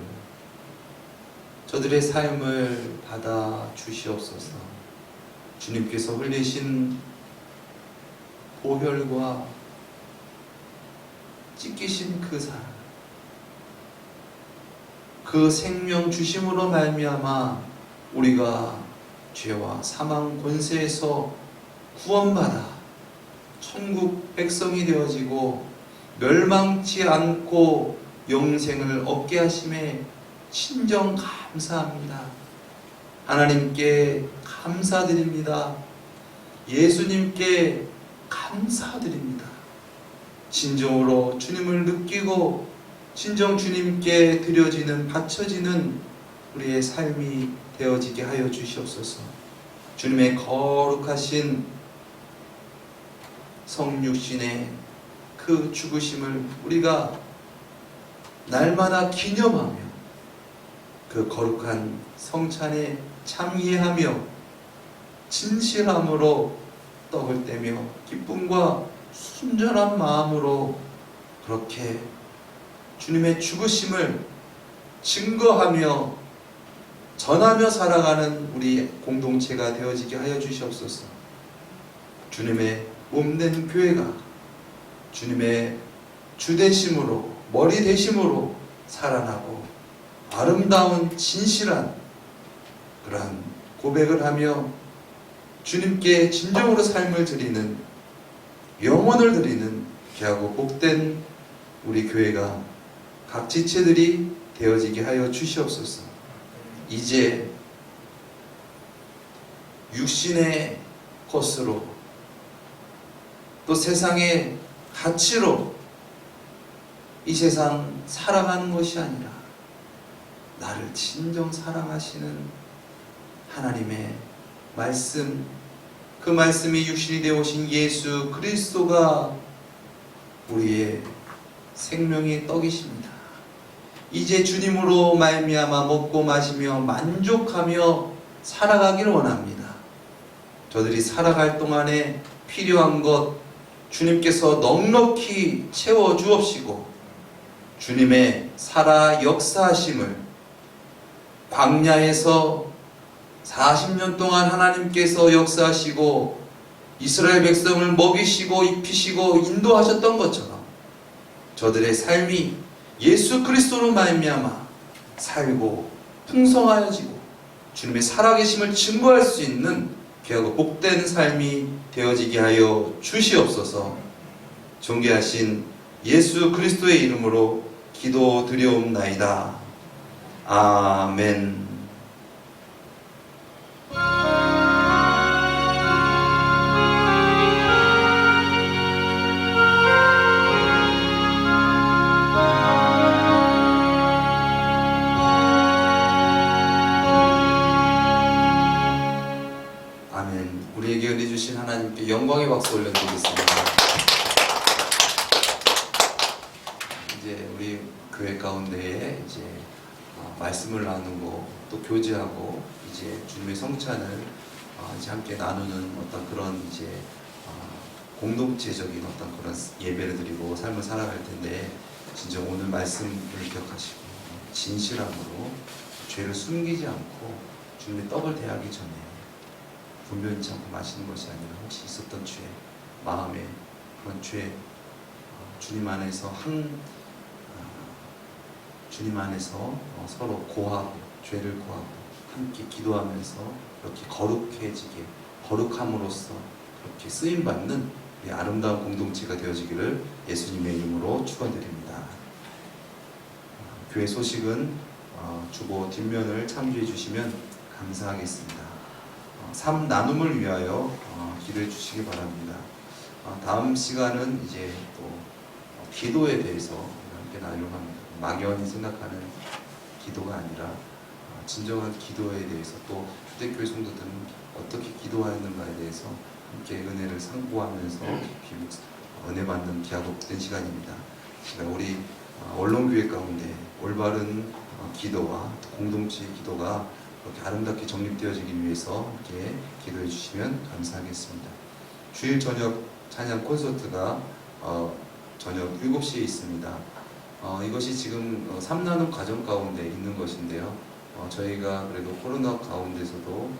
저들의 삶을 받아 주시옵소서. 주님께서 흘리신 보혈과 찢기신 그 사랑, 그 생명 주심으로 말미암아 우리가 죄와 사망 권세에서 구원받아 천국 백성이 되어지고 멸망치 않고 영생을 얻게 하심에 진정 감사합니다. 하나님께 감사드립니다. 예수님께 감사드립니다. 진정으로 주님을 느끼고 진정 주님께 드려지는 바쳐지는 우리의 삶이 되어지게 하여 주시옵소서. 주님의 거룩하신 성육신의 그 죽으심을 우리가 날마다 기념하며 그 거룩한 성찬에 참여하며 진실함으로 떡을 떼며 기쁨과 순전한 마음으로 그렇게 주님의 죽으심을 증거하며 전하며 살아가는 우리 공동체가 되어지게 하여 주시옵소서. 주님의 몸된 교회가 주님의 주되심으로 머리 되심으로 살아나고 아름다운 진실한 그러한 고백을 하며 주님께 진정으로 삶을 드리는, 영혼을 드리는 귀하고 복된 우리 교회가 각 지체들이 되어지게 하여 주시옵소서. 이제 육신의 것으로 또 세상의 가치로 이 세상 살아가는 것이 아니라 나를 진정 사랑하시는 하나님의 말씀, 그 말씀이 육신이 되어 오신 예수 그리스도가 우리의 생명의 떡이십니다. 이제 주님으로 말미암아 먹고 마시며 만족하며 살아가기를 원합니다. 저들이 살아갈 동안에 필요한 것 주님께서 넉넉히 채워 주옵시고 주님의 살아 역사하심을 광야에서 40년 동안 하나님께서 역사하시고 이스라엘 백성을 먹이시고 입히시고 인도하셨던 것처럼 저들의 삶이 예수 그리스도로 말미암아 살고 풍성하여지고 주님의 살아계심을 증거할 수 있는 귀하고 복된 삶이 되어지게 하여 주시옵소서. 존귀하신 예수 그리스도의 이름으로 기도드려옵나이다. 아멘. 아멘. 우리에게 은혜 주신 하나님께 영광의 박수 올려드리겠습니다. 이제 우리 교회 가운데에 이제 말씀을 나누고 또 교제하고 이제 주님의 성찬을 이제 함께 나누는 어떤 그런 이제 공동체적인 어떤 그런 예배를 드리고 삶을 살아갈 텐데, 진정 오늘 말씀을 기억하시고 진실함으로 죄를 숨기지 않고 주님의 떡을 대하기 전에 분별치 않고 마시는 것이 아니라 혹시 있었던 죄, 마음의 그런 죄, 주님 안에서 주님 안에서 서로 고하고 죄를 고하고 함께 기도하면서 이렇게 거룩해지게, 거룩함으로써 그렇게 쓰임받는 이 아름다운 공동체가 되어지기를 예수님의 이름으로 축원드립니다. 교회 소식은 주보 뒷면을 참조해 주시면 감사하겠습니다. 삶 나눔을 위하여 기도해 주시기 바랍니다. 다음 시간은 이제 또 기도에 대해서 함께 나누려고 합니다. 막연히 생각하는 기도가 아니라 진정한 기도에 대해서, 또 초대교회 성도들은 어떻게 기도하였는가에 대해서 함께 은혜를 상고하면서 은혜 받는 귀하고 복된 시간입니다. 우리 원롱교회 가운데 올바른 기도와 공동체의 기도가 그렇게 아름답게 정립되어지기 위해서 함께 기도해 주시면 감사하겠습니다. 주일 저녁 찬양 콘서트가 저녁 7시에 있습니다. 이것이 지금 3나눔 과정 가운데 있는 것인데요. 저희가 그래도 코로나 가운데서도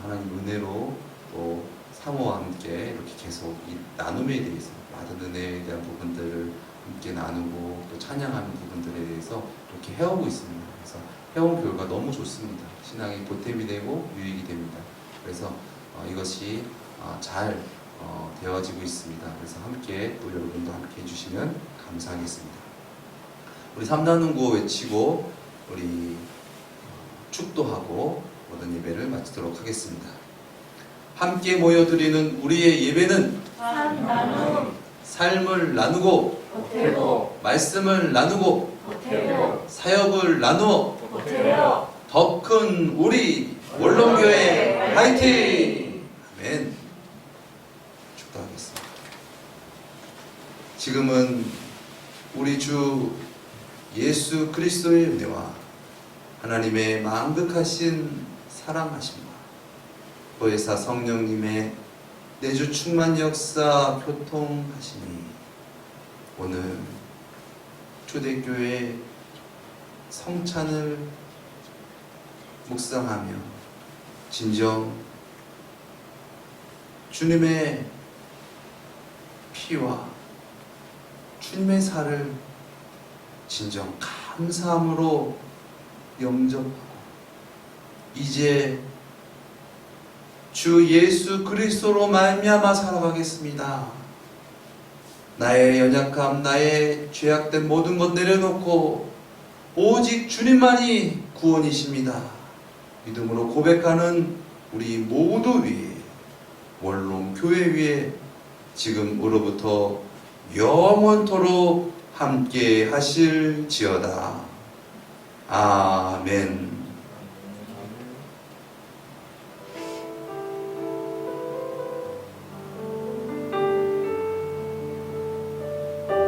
하나님 은혜로 또 사모와 함께 이렇게 계속 이 나눔에 대해서, 받은 은혜에 대한 부분들을 함께 나누고 또 찬양하는 부분들에 대해서 이렇게 해오고 있습니다. 그래서 해온 결과 너무 좋습니다. 신앙이 보탬이 되고 유익이 됩니다. 그래서 이것이 잘 되어지고 있습니다. 그래서 함께 또 여러분도 함께 해주시면 감사하겠습니다. 우리 3나눔 구호 외치고 우리 축도하고 모든 예배를 마치도록 하겠습니다. 함께 모여드리는 우리의 예배는 나눔 삶을 나누고 보태고 말씀을 나누고 보태고 사역을 나누어 보태요. 더 큰 우리 원롱교회 화이팅! 아멘. 축도하겠습니다. 지금은 우리 주 예수 그리스도의 은혜와 하나님의 만극하신 사랑하심과 보혜사 성령님의 내주 충만 역사 교통하심이 오늘 초대교회 성찬을 묵상하며 진정 주님의 피와 주님의 살을 진정 감사함으로 영접하고 이제 주 예수 그리스도로 말미암아 살아가겠습니다. 나의 연약함, 나의 죄악된 모든 것 내려놓고 오직 주님만이 구원이십니다. 믿음으로 고백하는 우리 모두 위에, 원롱 교회 위에 지금으로부터 영원토록 함께 하실지어다. 아멘.